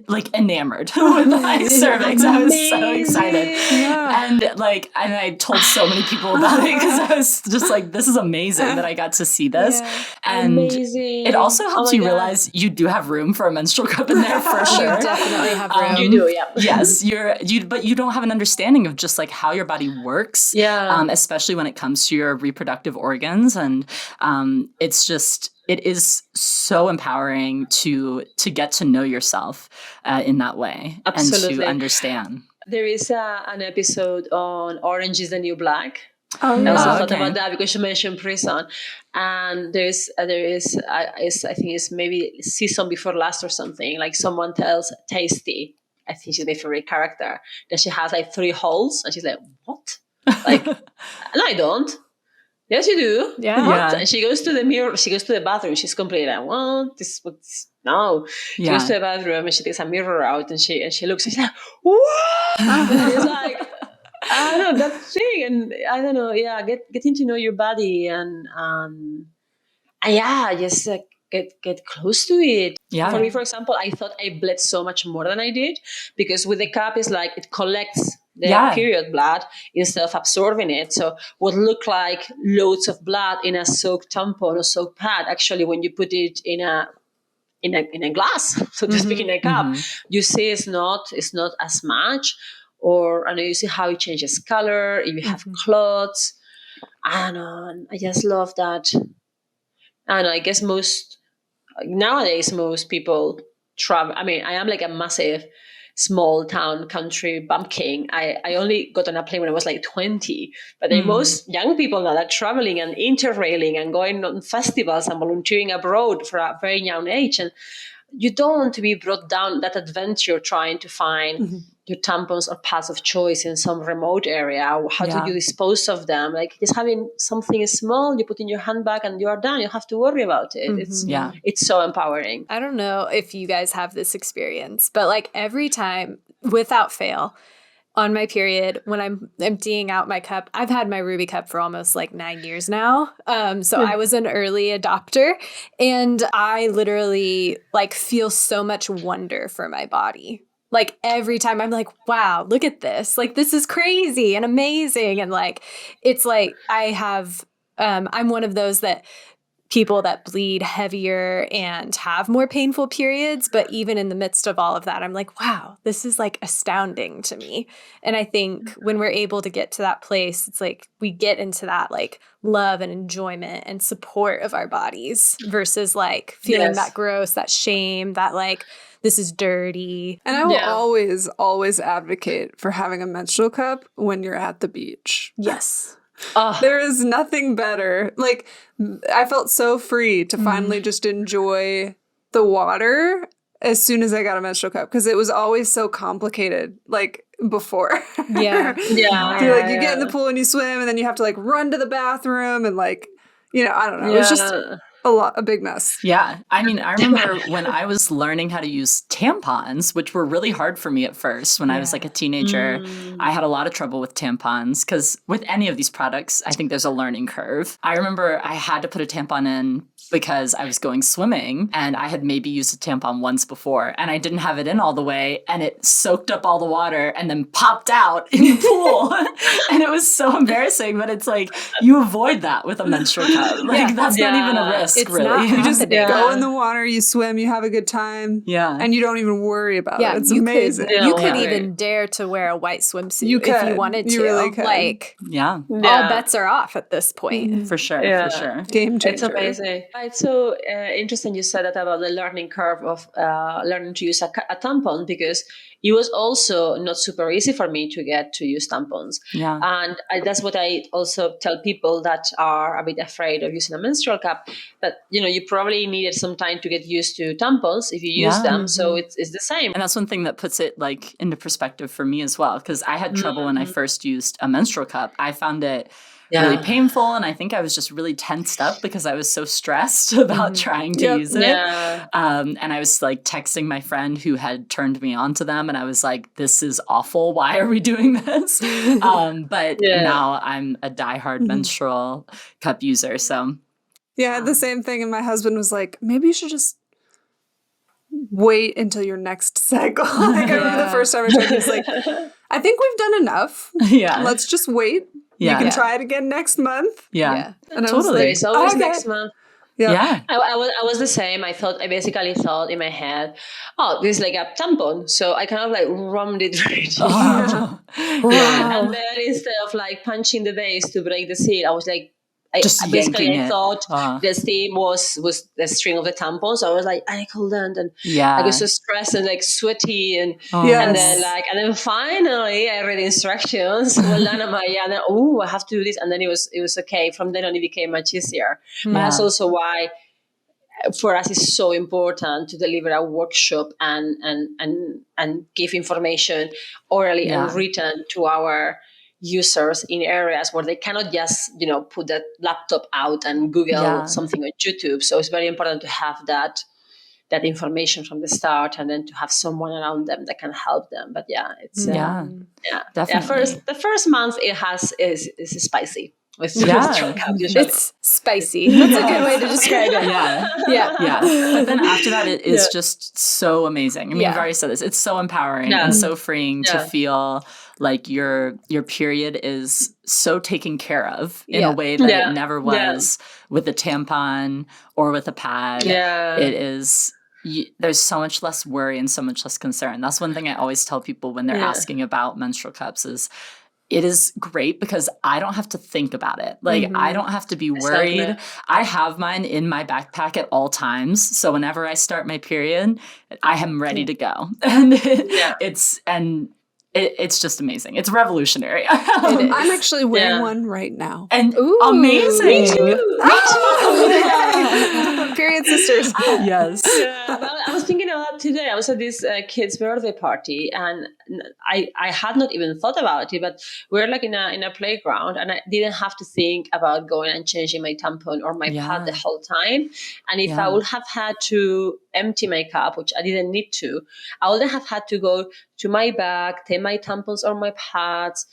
like enamored with my cervix. I was so excited. Yeah. And like, and I told so many people about it because I was just like, this is amazing that I got to see this. Yeah. And Amazing. it also Oh helps my you God. realize you do have room for a menstrual cup in there for sure. You definitely have room. You do, yeah. Yes, but you don't have an understanding of just like how your body works. Yeah. Especially when it comes to your reproductive organs, and it is so empowering to get to know yourself in that way. Absolutely. And to understand. There is an episode on Orange is the New Black. Oh, I also yeah. thought about that because you mentioned prison, and there is I think it's maybe season before last or something. Like someone tells Tasty, I think she's my favorite character, that she has like 3 holes, and she's like, "What? Like, no, I don't." Yes, you do. Yeah. What? Yeah. And she goes to the mirror. She goes to the bathroom. She's completely like, "What? No." She Yeah. goes to the bathroom and she takes a mirror out and she looks and she's like, "What?" And it's like, I don't know, that thing, and I don't know, yeah, getting to know your body and yeah, just get close to it. Yeah. For me, for example, I thought I bled so much more than I did because with the cup, it's like it collects the period blood instead of absorbing it. So what looked like loads of blood in a soaked tampon or soaked pad, actually, when you put it in a glass, so to speak, in a cup, you see it's not as much. Or I know you see how it changes color, if you have clots. I don't know. I just love that. And I guess nowadays most people travel. I mean, I am like a massive small town country bumpkin. I only got on a plane when I was like 20. But most young people now are traveling and interrailing and going on festivals and volunteering abroad for a very young age. And you don't want to be brought down that adventure trying to find your tampons or pads of choice in some remote area. How do you dispose of them? Like just having something small you put in your handbag and you are done. You don't have to worry about it. It's so empowering. I don't know if you guys have this experience, but like every time, without fail, on my period, when I'm emptying out my cup, I've had my Ruby cup for almost like 9 years now. So I was an early adopter, and I literally like feel so much wonder for my body. Like every time I'm like, wow, look at this. Like, this is crazy and amazing. And like, it's like I have, I'm one of those people that bleed heavier and have more painful periods. But even in the midst of all of that, I'm like, wow, this is like astounding to me. And I think when we're able to get to that place, it's like we get into that like love and enjoyment and support of our bodies versus like feeling that gross, that shame, that like, this is dirty. And I will always advocate for having a menstrual cup when you're at the beach. Yes. There is nothing better. Like, I felt so free to finally just enjoy the water as soon as I got a menstrual cup, because it was always so complicated, like, before. Yeah. You get in the pool and you swim, and then you have to, like, run to the bathroom and, like, I don't know. It was just a big mess. Yeah. I mean, I remember when I was learning how to use tampons, which were really hard for me at first when I was like a teenager. I had a lot of trouble with tampons because with any of these products, I think there's a learning curve. I remember I had to put a tampon in because I was going swimming and I had maybe used a tampon once before and I didn't have it in all the way and it soaked up all the water and then popped out in the pool. And it was so embarrassing, but it's like you avoid that with a menstrual cup. Like that's not even a risk, it's really. Not you just go in the water, you swim, you have a good time. Yeah. And you don't even worry about it. It's amazing. You could even dare to wear a white swimsuit if you wanted to. You really could. Like, all bets are off at this point. For sure. For sure. Game changer. It's amazing. It's so interesting you said that about the learning curve of learning to use a tampon, because it was also not super easy for me to get to use tampons. Yeah. And that's what I also tell people that are a bit afraid of using a menstrual cup, that, you probably needed some time to get used to tampons if you use them. So it's the same. And that's one thing that puts it like into perspective for me as well, because I had trouble when I first used a menstrual cup. I found it really painful. And I think I was just really tensed up because I was so stressed about trying to use it. Yeah. And I was like texting my friend who had turned me on to them. And I was like, this is awful. Why are we doing this? But now I'm a diehard menstrual cup user. So yeah, I had the same thing. And my husband was like, maybe you should just wait until your next cycle. Like I remember the first time I tried, he was like, I think we've done enough. Yeah. Let's just wait. Yeah. You can try it again next month. Yeah. And I was Totally. like, There's always okay. next month. Yeah. I was the same. I basically thought in my head, oh, this is like a tampon. So I kind of like rummed it very deep. Oh. Yeah. And then instead of like punching the base to break the seal, I was like, Just yanking I it. thought the steam was the string of the tampon. So I was like, I couldn't, and I got so stressed and like sweaty, and then finally I read the instructions. Well done, Amaia. And then I have to do this, and then it was okay. From then on, it became much easier. But that's also why for us it's so important to deliver a workshop and give information orally and written to our users in areas where they cannot just put that laptop out and Google something on YouTube. So it's very important to have that information from the start, and then to have someone around them that can help them. But it's definitely. The first month is spicy. It's spicy. That's a good way to describe it. Yeah. But then after that, it is just so amazing. I mean, you've already said this. It's so empowering and so freeing to feel like your period is so taken care of in a way that it never was with a tampon or with a pad. It is. There's so much less worry and so much less concern. That's one thing I always tell people when they're asking about menstrual cups is it is great because I don't have to think about it. Like, I don't have to be worried. Exactly. I have mine in my backpack at all times. So whenever I start my period, I am ready to go. And it's just amazing. It's revolutionary. I'm actually wearing one right now. And amazing. Me too. Period sisters. Yes. I was thinking of that today. I was at this kid's birthday party, and I had not even thought about it, but we're like in a playground, and I didn't have to think about going and changing my tampon or my pad the whole time. And if I would have had to empty my cup, which I didn't need to, I wouldn't have had to go to my bag, take my tampons or my pads,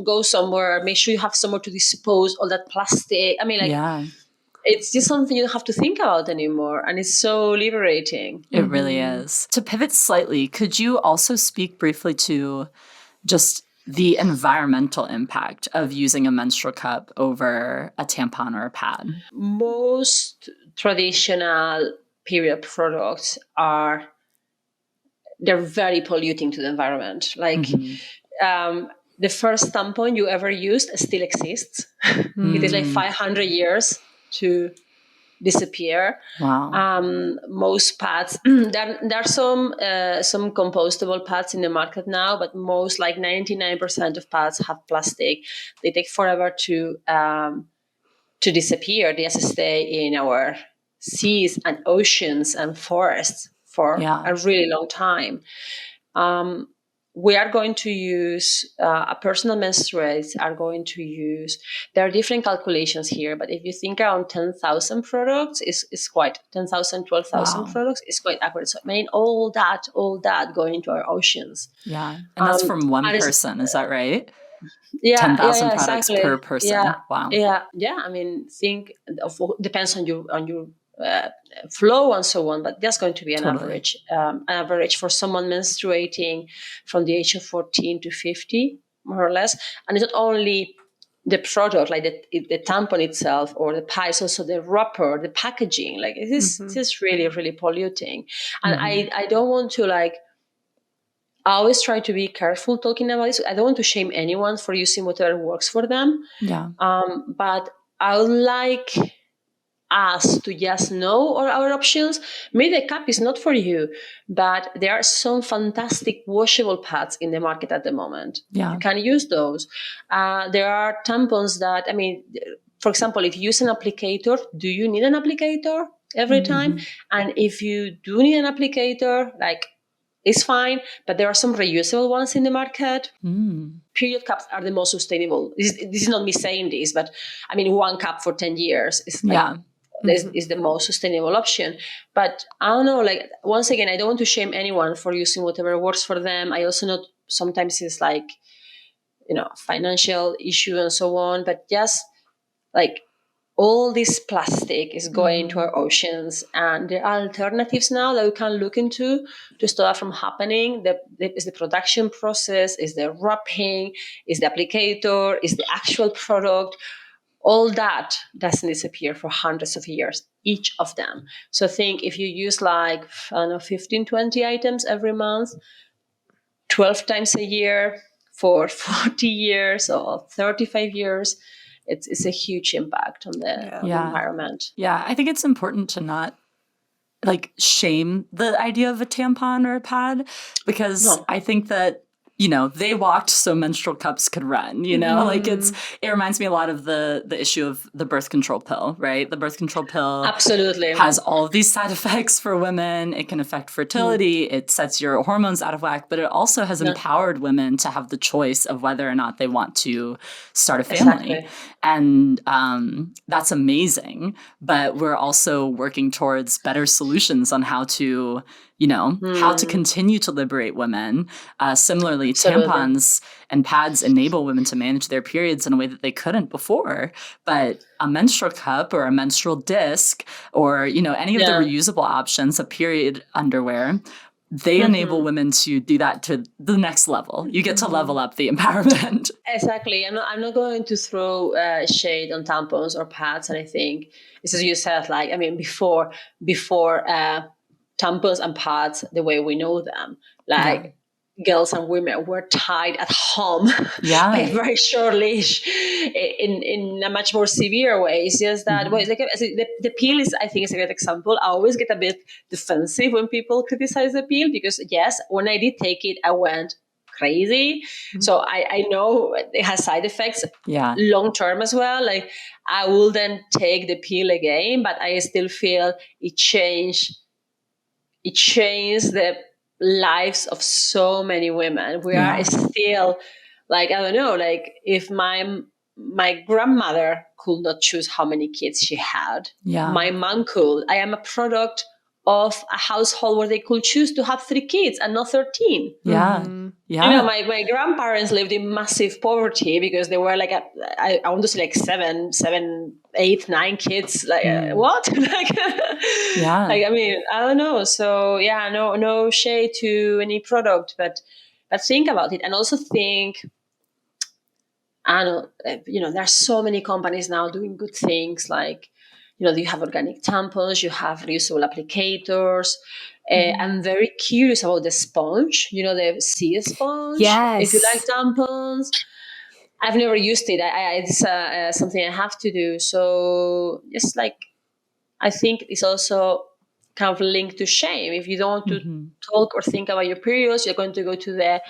go somewhere, make sure you have somewhere to dispose all that plastic. I mean, it's just something you don't have to think about anymore. And it's so liberating. It really is. To pivot slightly, could you also speak briefly to just the environmental impact of using a menstrual cup over a tampon or a pad? Most traditional period products they're very polluting to the environment. Like the first tampon you ever used still exists. It is like 500 years to disappear. Wow. Most pads, there are some compostable pads in the market now, but most, like 99% of pads, have plastic. They take forever to disappear. They just stay in our seas and oceans and forests for a really long time. We are going to use a personal menstruates are going to use, there are different calculations here, but if you think around 10,000 products is quite 10,000, 12,000 products is quite accurate. So I mean, all that going into our oceans. Yeah. And that's from one person, is that right? Yeah. 10,000 products per person. Yeah. Wow. Yeah. I mean, depends on your flow and so on, but that's going to be an average for someone menstruating from the age of 14 to 50, more or less. And it's not only the product, like the tampon itself or the pad, it's also the wrapper, the packaging. Like this is really, really polluting. And I don't want to I always try to be careful talking about this. I don't want to shame anyone for using whatever works for them. Yeah. But I would like us to just know our options. Maybe the cup is not for you, but there are some fantastic washable pads in the market at the moment. Yeah. You can use those. There are tampons that, I mean, for example, if you use an applicator, do you need an applicator every time? And if you do need an applicator, like is fine, but there are some reusable ones in the market. Mm. Period cups are the most sustainable. This is not me saying this, but I mean, one cup for 10 years is like, is the most sustainable option. But I don't know, like, once again, I don't want to shame anyone for using whatever works for them. I also know sometimes it's like, financial issue and so on, but just like, all this plastic is going to our oceans, and there are alternatives now that we can look into to stop that from happening. Is the production process, is the wrapping, is the applicator, is the actual product. All that doesn't disappear for hundreds of years, each of them. So think if you use like, I don't know, 15, 20 items every month, 12 times a year for 40 years or 35 years, it's a huge impact on the environment. Yeah, I think it's important to not like shame the idea of a tampon or a pad, because I think that, they walked so menstrual cups could run, like it reminds me a lot of the issue of the birth control pill, right? The birth control pill absolutely has all of these side effects for women. It can affect fertility. It sets your hormones out of whack, but it also has empowered women to have the choice of whether or not they want to start a family. Exactly. And that's amazing. But we're also working towards better solutions on how to, how to continue to liberate women. Similarly, tampons and pads enable women to manage their periods in a way that they couldn't before. But a menstrual cup or a menstrual disc or, any of the reusable options, a period underwear, they enable women to do that to the next level. You get to level up the empowerment. Exactly. I'm not going to throw shade on tampons or pads. And I think, as you said, like, I mean, before tampons and pads, the way we know them, like girls and women were tied at home by a very short leash in a much more severe way. It's just that well, it's like the pill is, I think, is a great example. I always get a bit defensive when people criticize the pill because, yes, when I did take it, I went crazy. So I know it has side effects long term as well. Like I wouldn't take the pill again, but I still feel it changed the lives of so many women. We are still like, I don't know, like if my grandmother could not choose how many kids she had, my mom could. I am a product of a household where they could choose to have 3 kids and not 13. My grandparents lived in massive poverty because they were like, I want to say like 7, 8, 9 kids. Like what? Like, like, I mean, I don't know. So no shade to any product, but think about it and also think. I don't know, there are so many companies now doing good things like, you have organic tampons, you have reusable applicators. I'm very curious about the sponge, the sea sponge. Yes. If you like tampons. I've never used it. It's something I have to do. So just like, I think it's also kind of linked to shame. If you don't want to talk or think about your periods, you're going to go to the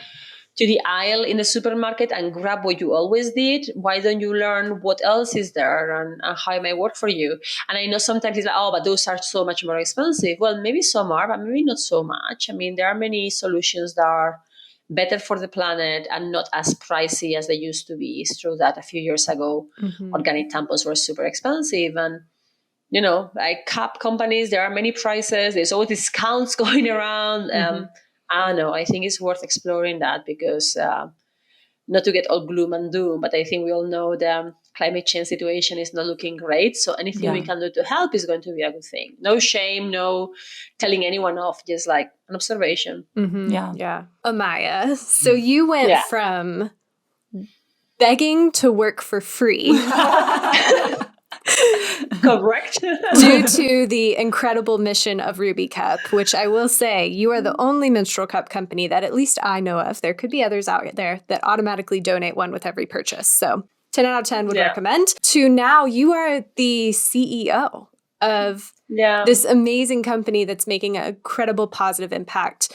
aisle in the supermarket and grab what you always did. Why don't you learn what else is there and how it may work for you? And I know sometimes it's like, oh, but those are so much more expensive. Well, maybe some are, but maybe not so much. I mean, there are many solutions that are better for the planet and not as pricey as they used to be. It's true that a few years ago, organic tampons were super expensive. And like cup companies, there are many prices. There's always discounts going around. I don't know. I think it's worth exploring that because not to get all gloom and doom, but I think we all know the climate change situation is not looking great. So anything we can do to help is going to be a good thing. No shame, no telling anyone off, just like an observation. Yeah. Amaia, so you went from begging to work for free. Correct. Due to the incredible mission of Ruby Cup, which I will say, you are the only menstrual cup company that at least I know of. There could be others out there that automatically donate one with every purchase. So 10 out of 10 would recommend. To now, you are the CEO of this amazing company that's making an incredible positive impact,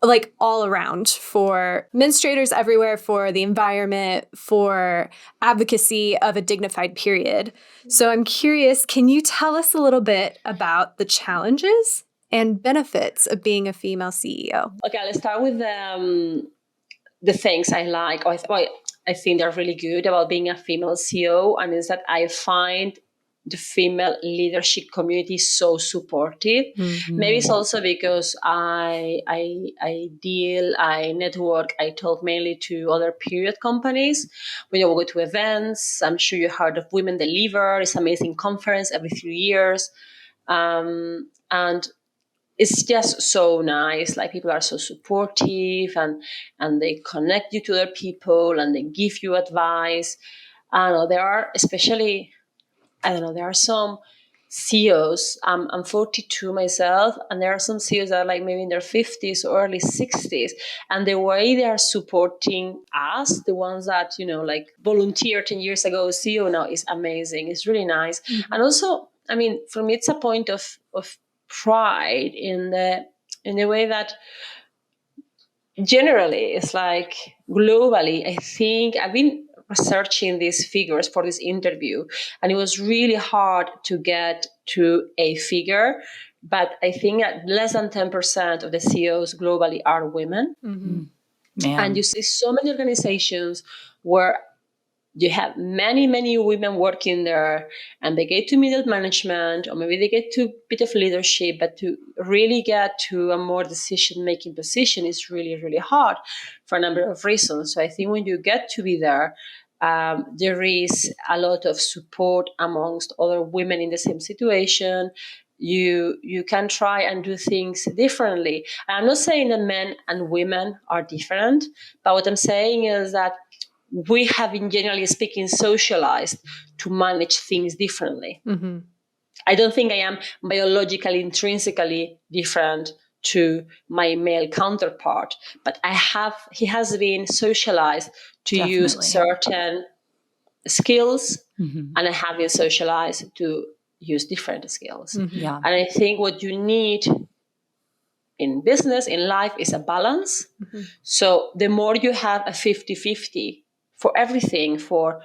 like all around, for menstruators everywhere, for the environment, for advocacy of a dignified period. So I'm curious, can you tell us a little bit about the challenges and benefits of being a female CEO. Okay, let's start with the things I like. I think they're really good about being a female CEO, and is that I find the female leadership community so supportive. Maybe it's also because I network, I talk mainly to other period companies. When you go to events, I'm sure you heard of Women Deliver. It's an amazing conference every few years. And it's just so nice. Like, people are so supportive, and they connect you to other people, and they give you advice. I don't know, there are some CEOs. I'm 42 myself, and there are some CEOs that are like maybe in their 50s or early 60s, and the way they are supporting us, the ones that like volunteered 10 years ago, CEO now, is amazing. It's really nice. And also, I mean, for me, it's a point of pride in the way that generally, it's like globally, I think I've been researching these figures for this interview, and it was really hard to get to a figure, but I think that less than 10% of the CEOs globally are women. And you see so many organizations where you have many, many women working there, and they get to middle management, or maybe they get to a bit of leadership, but to really get to a more decision-making position is really, really hard for a number of reasons. So I think when you get to be there, there is a lot of support amongst other women in the same situation. You can try and do things differently. And I'm not saying that men and women are different, but what I'm saying is that we have been, generally speaking, socialized to manage things differently. I don't think I am biologically, intrinsically different to my male counterpart, but he has been socialized to use certain skills, and I have been socialized to use different skills. And I think what you need in business, in life, is a balance. So the more you have a 50-50 for everything, for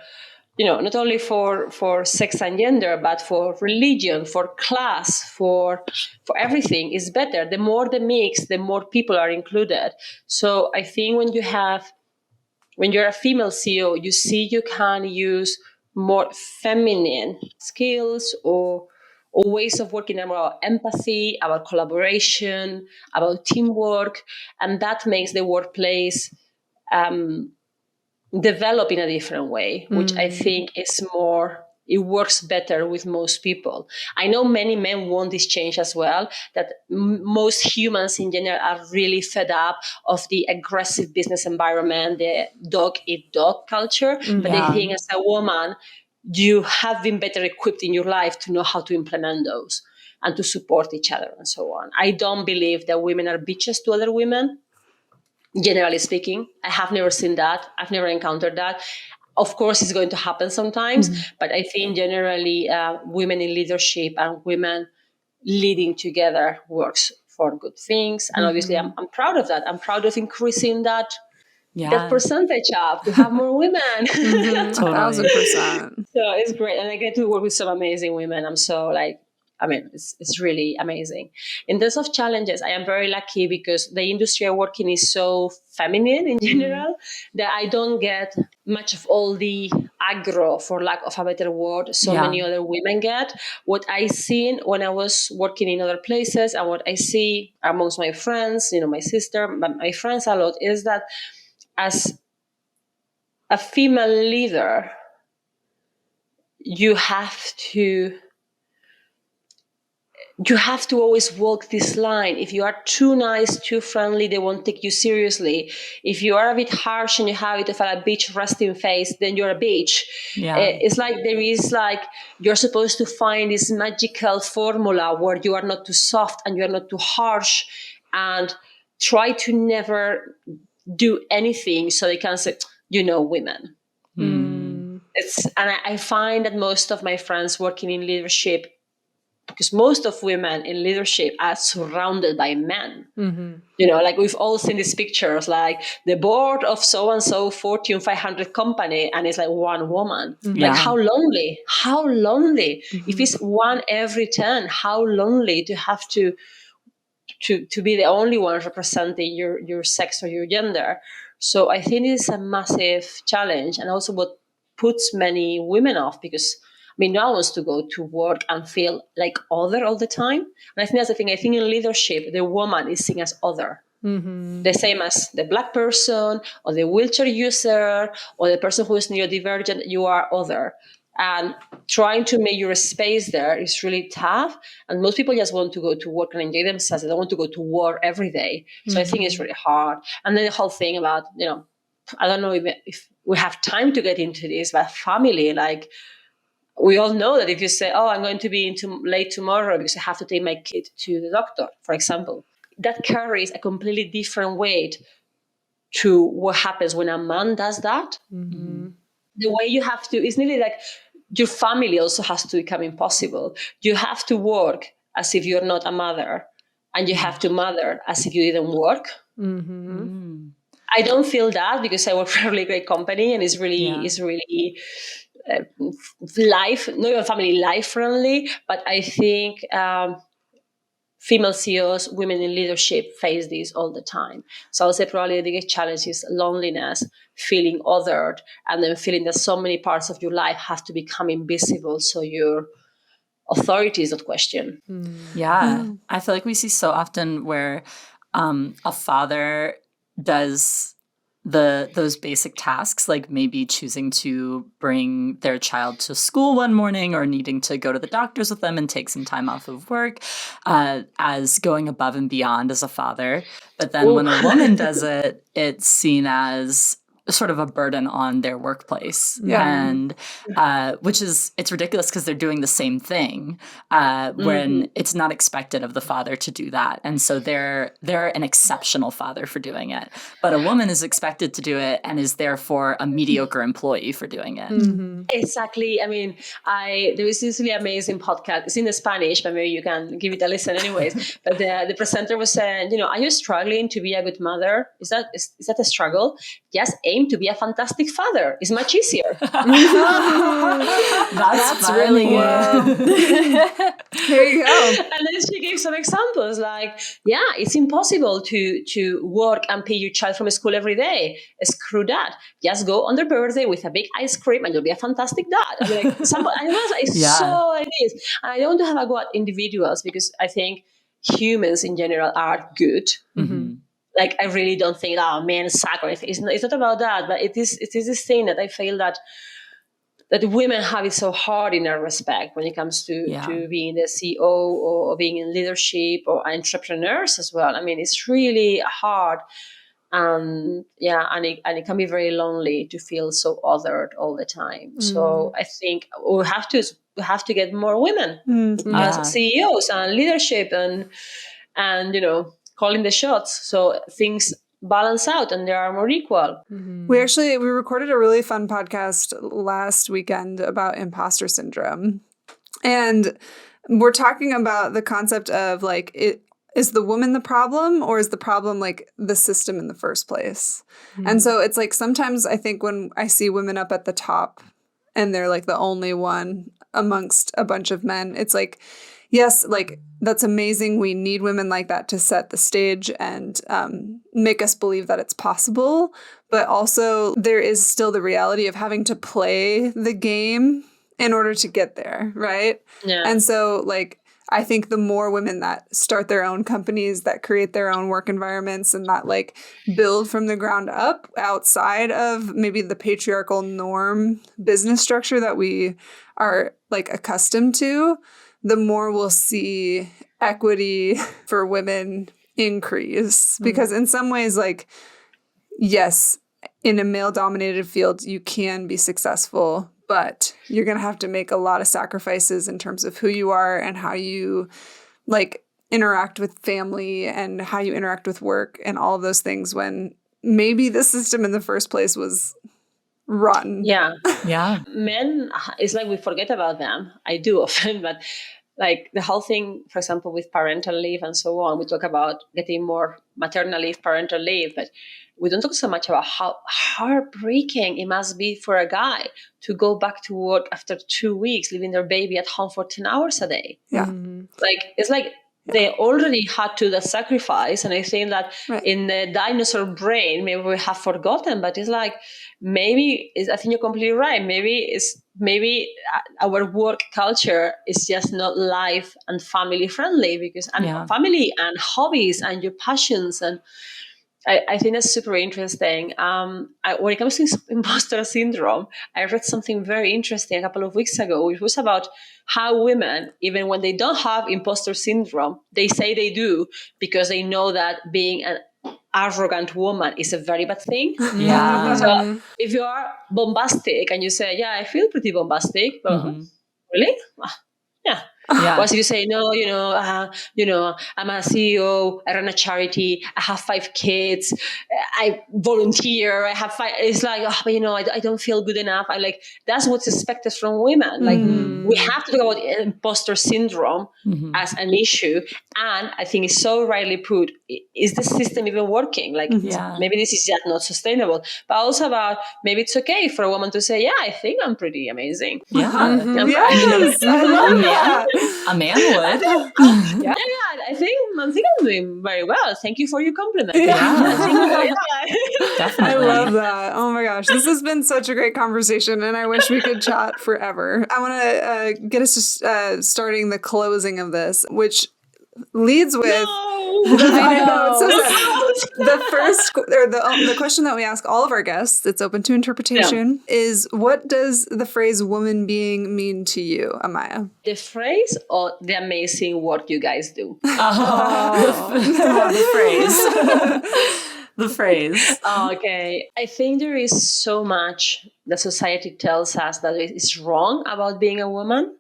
not only for sex and gender, but for religion, for class, for everything, is better. The more the mix, the more people are included. So I think when you're a female CEO, you see you can use more feminine skills or ways of working about empathy, about collaboration, about teamwork, and that makes the workplace develop in a different way, which I think it works better with most people. I know many men want this change as well, that most humans in general are really fed up of the aggressive business environment, the dog-eat-dog culture. But I think as a woman, you have been better equipped in your life to know how to implement those and to support each other and so on. I don't believe that women are bitches to other women. Generally speaking, I have never seen that. I've never encountered that. Of course, it's going to happen sometimes, but I think generally women in leadership and women leading together works for good things. And obviously, I'm proud of that. I'm proud of increasing that percentage up to have more women. 1,000%. So it's great. And I get to work with some amazing women. I'm so it's really amazing. In terms of challenges, I am very lucky because the industry I work in is so feminine in general that I don't get much of all the aggro, for lack of a better word, many other women get. What I seen when I was working in other places, and what I see amongst my friends, my sister, my friends a lot, is that as a female leader, you have to always walk this line. If you are too nice, too friendly, they won't take you seriously. If you are a bit harsh and you have a bitch resting face, then you're a bitch. It's like there is you're supposed to find this magical formula where you are not too soft and you are not too harsh, and try to never do anything so they can say, women. And I find that most of my friends working in leadership, because most of women in leadership are surrounded by men. We've all seen these pictures, like the board of so-and-so Fortune 500 company, and it's like one woman. Like, how lonely. If it's 1 every 10, how lonely to have to to be the only one representing your sex or your gender. So I think it's a massive challenge, and also what puts many women off, because I mean, no one wants to go to work and feel like other all the time. And I think that's the thing. I think in leadership, the woman is seen as other. The same as the Black person or the wheelchair user or the person who is neurodivergent, you are other. And trying to make your space there is really tough. And most people just want to go to work and enjoy themselves. They don't want to go to war every day. So I think it's really hard. And then the whole thing about, I don't know if we have time to get into this, but family, like, we all know that if you say, oh, I'm going to be late tomorrow because I have to take my kid to the doctor, for example, that carries a completely different weight to what happens when a man does that. The way you have to, it's nearly like your family also has to become impossible. You have to work as if you're not a mother, and you have to mother as if you didn't work. I don't feel that, because I work for a really great company, and it's really life, not even family life friendly. But I think female CEOs, women in leadership face this all the time. So I'll say probably the biggest challenge is loneliness, feeling othered, and then feeling that so many parts of your life have to become invisible so your authority is not questioned. Yeah. I feel like we see so often where a father does those basic tasks, like maybe choosing to bring their child to school one morning or needing to go to the doctors with them and take some time off of work, as going above and beyond as a father. But then when a woman does it, it's seen as sort of a burden on their workplace. And which is, it's ridiculous because they're doing the same thing when it's not expected of the father to do that. And so they're an exceptional father for doing it. But a woman is expected to do it and is therefore a mediocre employee for doing it. Exactly. I mean, there is this really amazing podcast. It's in Spanish, but maybe you can give it a listen anyways. But the presenter was saying, are you struggling to be a good mother? Is that a struggle? Just aim to be a fantastic father. It's much easier. That's really good. There you go. And then she gave some examples like, it's impossible to work and pay your child from school every day. Screw that. Just go on their birthday with a big ice cream and you'll be a fantastic dad. I mean, like, so it is. And I don't want to have a go at individuals, because I think humans in general are good. Like, I really don't think, men suck or anything. It's not about that, but it is this thing that I feel that women have it so hard in that respect when it comes to being the CEO or being in leadership or entrepreneurs as well. I mean, it's really hard. And it can be very lonely to feel so othered all the time. So I think we have to get more women as CEOs and leadership and calling the shots, so things balance out and they are more equal. We recorded a really fun podcast last weekend about imposter syndrome. And we're talking about the concept of, like, is the woman the problem, or is the problem like the system in the first place? And so it's like, sometimes I think when I see women up at the top and they're like the only one amongst a bunch of men, it's like, yes, like, that's amazing. We need women like that to set the stage and make us believe that it's possible. But also there is still the reality of having to play the game in order to get there, right? Yeah. And so, like, I think the more women that start their own companies, that create their own work environments, and that, like, build from the ground up outside of maybe the patriarchal norm business structure that we are, like, accustomed to, the more we'll see equity for women increase. Because in some ways, like, yes, in a male-dominated field, you can be successful, but you're going to have to make a lot of sacrifices in terms of who you are and how you, like, interact with family and how you interact with work and all of those things, when maybe the system in the first place was rotten. Yeah. Yeah. Men, it's like we forget about them. I do often, but like the whole thing, for example, with parental leave and so on, we talk about getting more maternal leave, parental leave, but we don't talk so much about how heartbreaking it must be for a guy to go back to work after 2 weeks, leaving their baby at home for 10 hours a day. Yeah. Like, it's like They already had to that sacrifice. And I think that in the dinosaur brain, maybe we have forgotten, but it's like, I think you're completely right. Maybe our work culture is just not life and family friendly, because family and hobbies and your passions, and I think that's super interesting. When it comes to imposter syndrome, I read something very interesting a couple of weeks ago, which was about how women, even when they don't have imposter syndrome, they say they do because they know that being an arrogant woman is a very bad thing. Yeah. So if you are bombastic and you say, yeah, I feel pretty bombastic, well, really? Yeah. Whereas if you say, no, I'm a CEO, I run a charity, I have 5 kids, I volunteer, I have 5, it's like, but I don't feel good enough. That's what's expected from women. Like, we have to talk about imposter syndrome as an issue. And I think it's so rightly put, is the system even working? Like, maybe this is just not sustainable. But also about, maybe it's okay for a woman to say, yeah, I think I'm pretty amazing. Yes, I love that. A man would. I think I'm doing very well. Thank you for your compliment. Definitely. I love that. Oh my gosh. This has been such a great conversation, and I wish we could chat forever. I want to get us to starting the closing of this, which leads with the question that we ask all of our guests, it's open to interpretation, is what does the phrase woman being mean to you, Amaia? The phrase or the amazing work you guys do? The phrase. The phrase. Okay. I think there is so much that society tells us that is wrong about being a woman.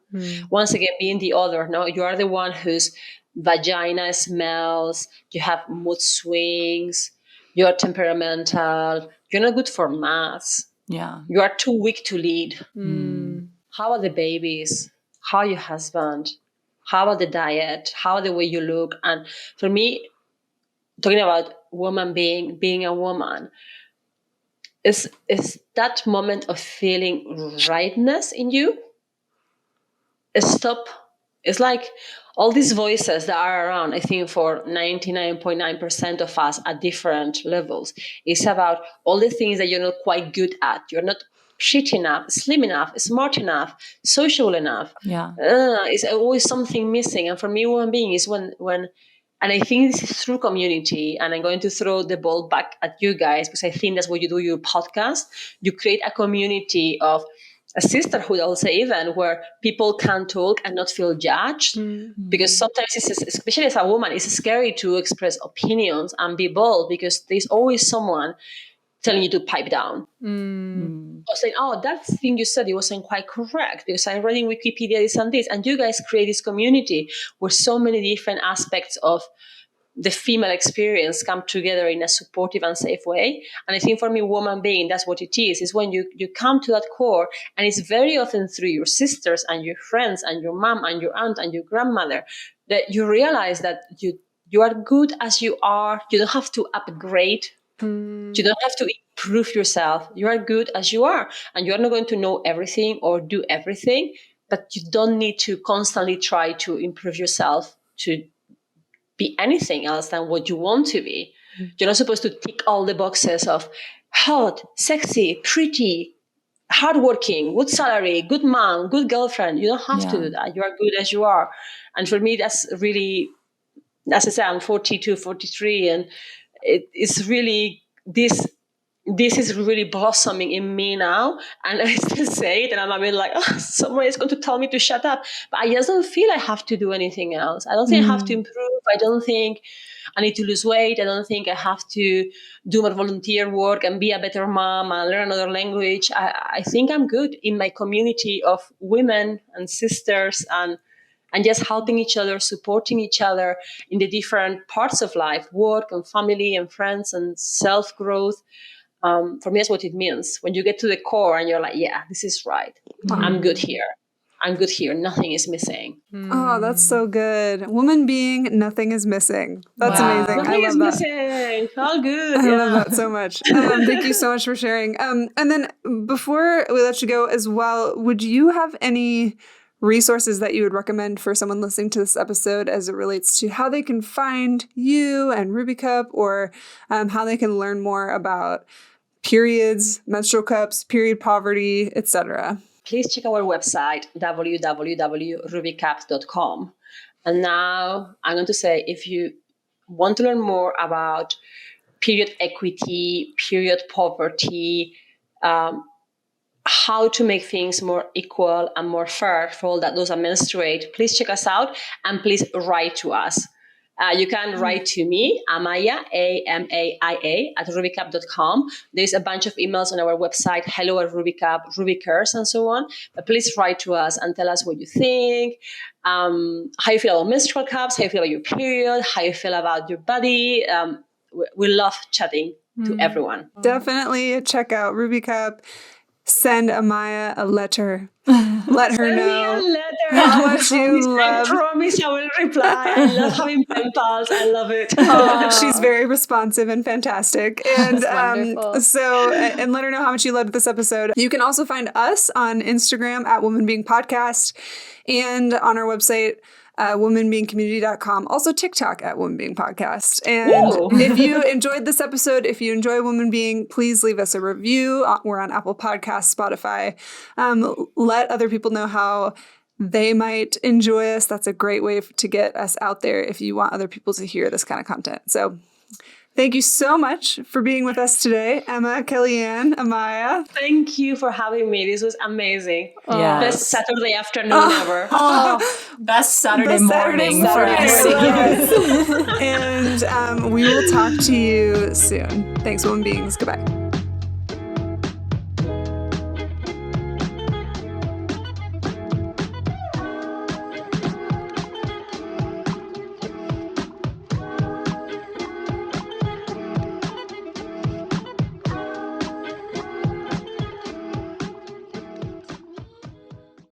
Once again, being the other. No, you are the one whose vagina smells, you have mood swings, you're temperamental, you're not good for maths. Yeah. You are too weak to lead. How are the babies? How are your husband? How about the diet? How are the way you look? And for me, talking about woman being a woman, is that moment of feeling rightness in you. It's like all these voices that are around, I think for 99.9% of us at different levels, it's about all the things that you're not quite good at. You're not fit enough, slim enough, smart enough, social enough. Yeah. It's always something missing. And for me, woman being is when, and I think this is through community, and I'm going to throw the ball back at you guys, because I think that's what you do, your podcast. You create a community of a sisterhood, I'll say, even where people can talk and not feel judged. Because sometimes, especially as a woman, it's scary to express opinions and be bold, because there's always someone telling you to pipe down. Or saying, oh, that thing you said, it wasn't quite correct, because I'm reading Wikipedia, this and this. And you guys create this community where so many different aspects of the female experience come together in a supportive and safe way. And I think for me, woman being, that's what it is when you come to that core, and it's very often through your sisters and your friends and your mom and your aunt and your grandmother that you realize that you are good as you are. You don't have to upgrade. You don't have to improve yourself. You are good as you are, and you are not going to know everything or do everything, but you don't need to constantly try to improve yourself to be anything else than what you want to be. You're not supposed to tick all the boxes of hot, sexy, pretty, hardworking, good salary, good mom, good girlfriend. You don't have to do that. You are good as you are. And for me, that's really, as I say, I'm 42, 43, and it's really this is really blossoming in me now. And I still say it, and I'm a bit like, oh, someone is going to tell me to shut up. But I just don't feel I have to do anything else. I don't think I have to improve. I don't think I need to lose weight. I don't think I have to do more volunteer work and be a better mom and learn another language. I think I'm good in my community of women and sisters, and just helping each other, supporting each other in the different parts of life, work and family and friends and self-growth. For me, that's what it means. When you get to the core and you're like, yeah, this is right. I'm good here. I'm good here. Nothing is missing. Oh, that's so good. Woman being, nothing is missing. That's amazing. Nothing I is love that. missing. All good. I love that so much. Thank you so much for sharing. And then before we let you go as well, would you have any resources that you would recommend for someone listening to this episode as it relates to how they can find you and Ruby Cup, or how they can learn more about periods, menstrual cups, period poverty, etc. Please check our website, www.rubycup.com. And now I'm going to say, if you want to learn more about period equity, period poverty, how to make things more equal and more fair for all those that menstruate, please check us out and please write to us. You can write to me, Amaia, Amaia, at rubycup.com. There's a bunch of emails on our website, hello@rubycup, Ruby Cares, and so on. But please write to us and tell us what you think, how you feel about menstrual cups, how you feel about your period, how you feel about your body. We love chatting to everyone. Definitely check out Ruby Cup. Send Amaia a letter. Let her know how much you love. I promise I will reply. I love having pen pals. I love it. She's very responsive and fantastic. And and let her know how much you loved this episode. You can also find us on Instagram at Woman Being Podcast, and on our website, womanbeingcommunity.com. Also TikTok at Woman Being Podcast. And if you enjoyed this episode, if you enjoy Woman Being, please leave us a review. We're on Apple Podcasts, Spotify. Let other people know how they might enjoy us. That's a great way to get us out there if you want other people to hear this kind of content. So thank you so much for being with us today, Emma, Kellyanne, Amaia. Thank you for having me. This was amazing. Yes. Best Saturday afternoon ever. Best Saturday morning. And we will talk to you soon. Thanks, Woman Beings. Goodbye.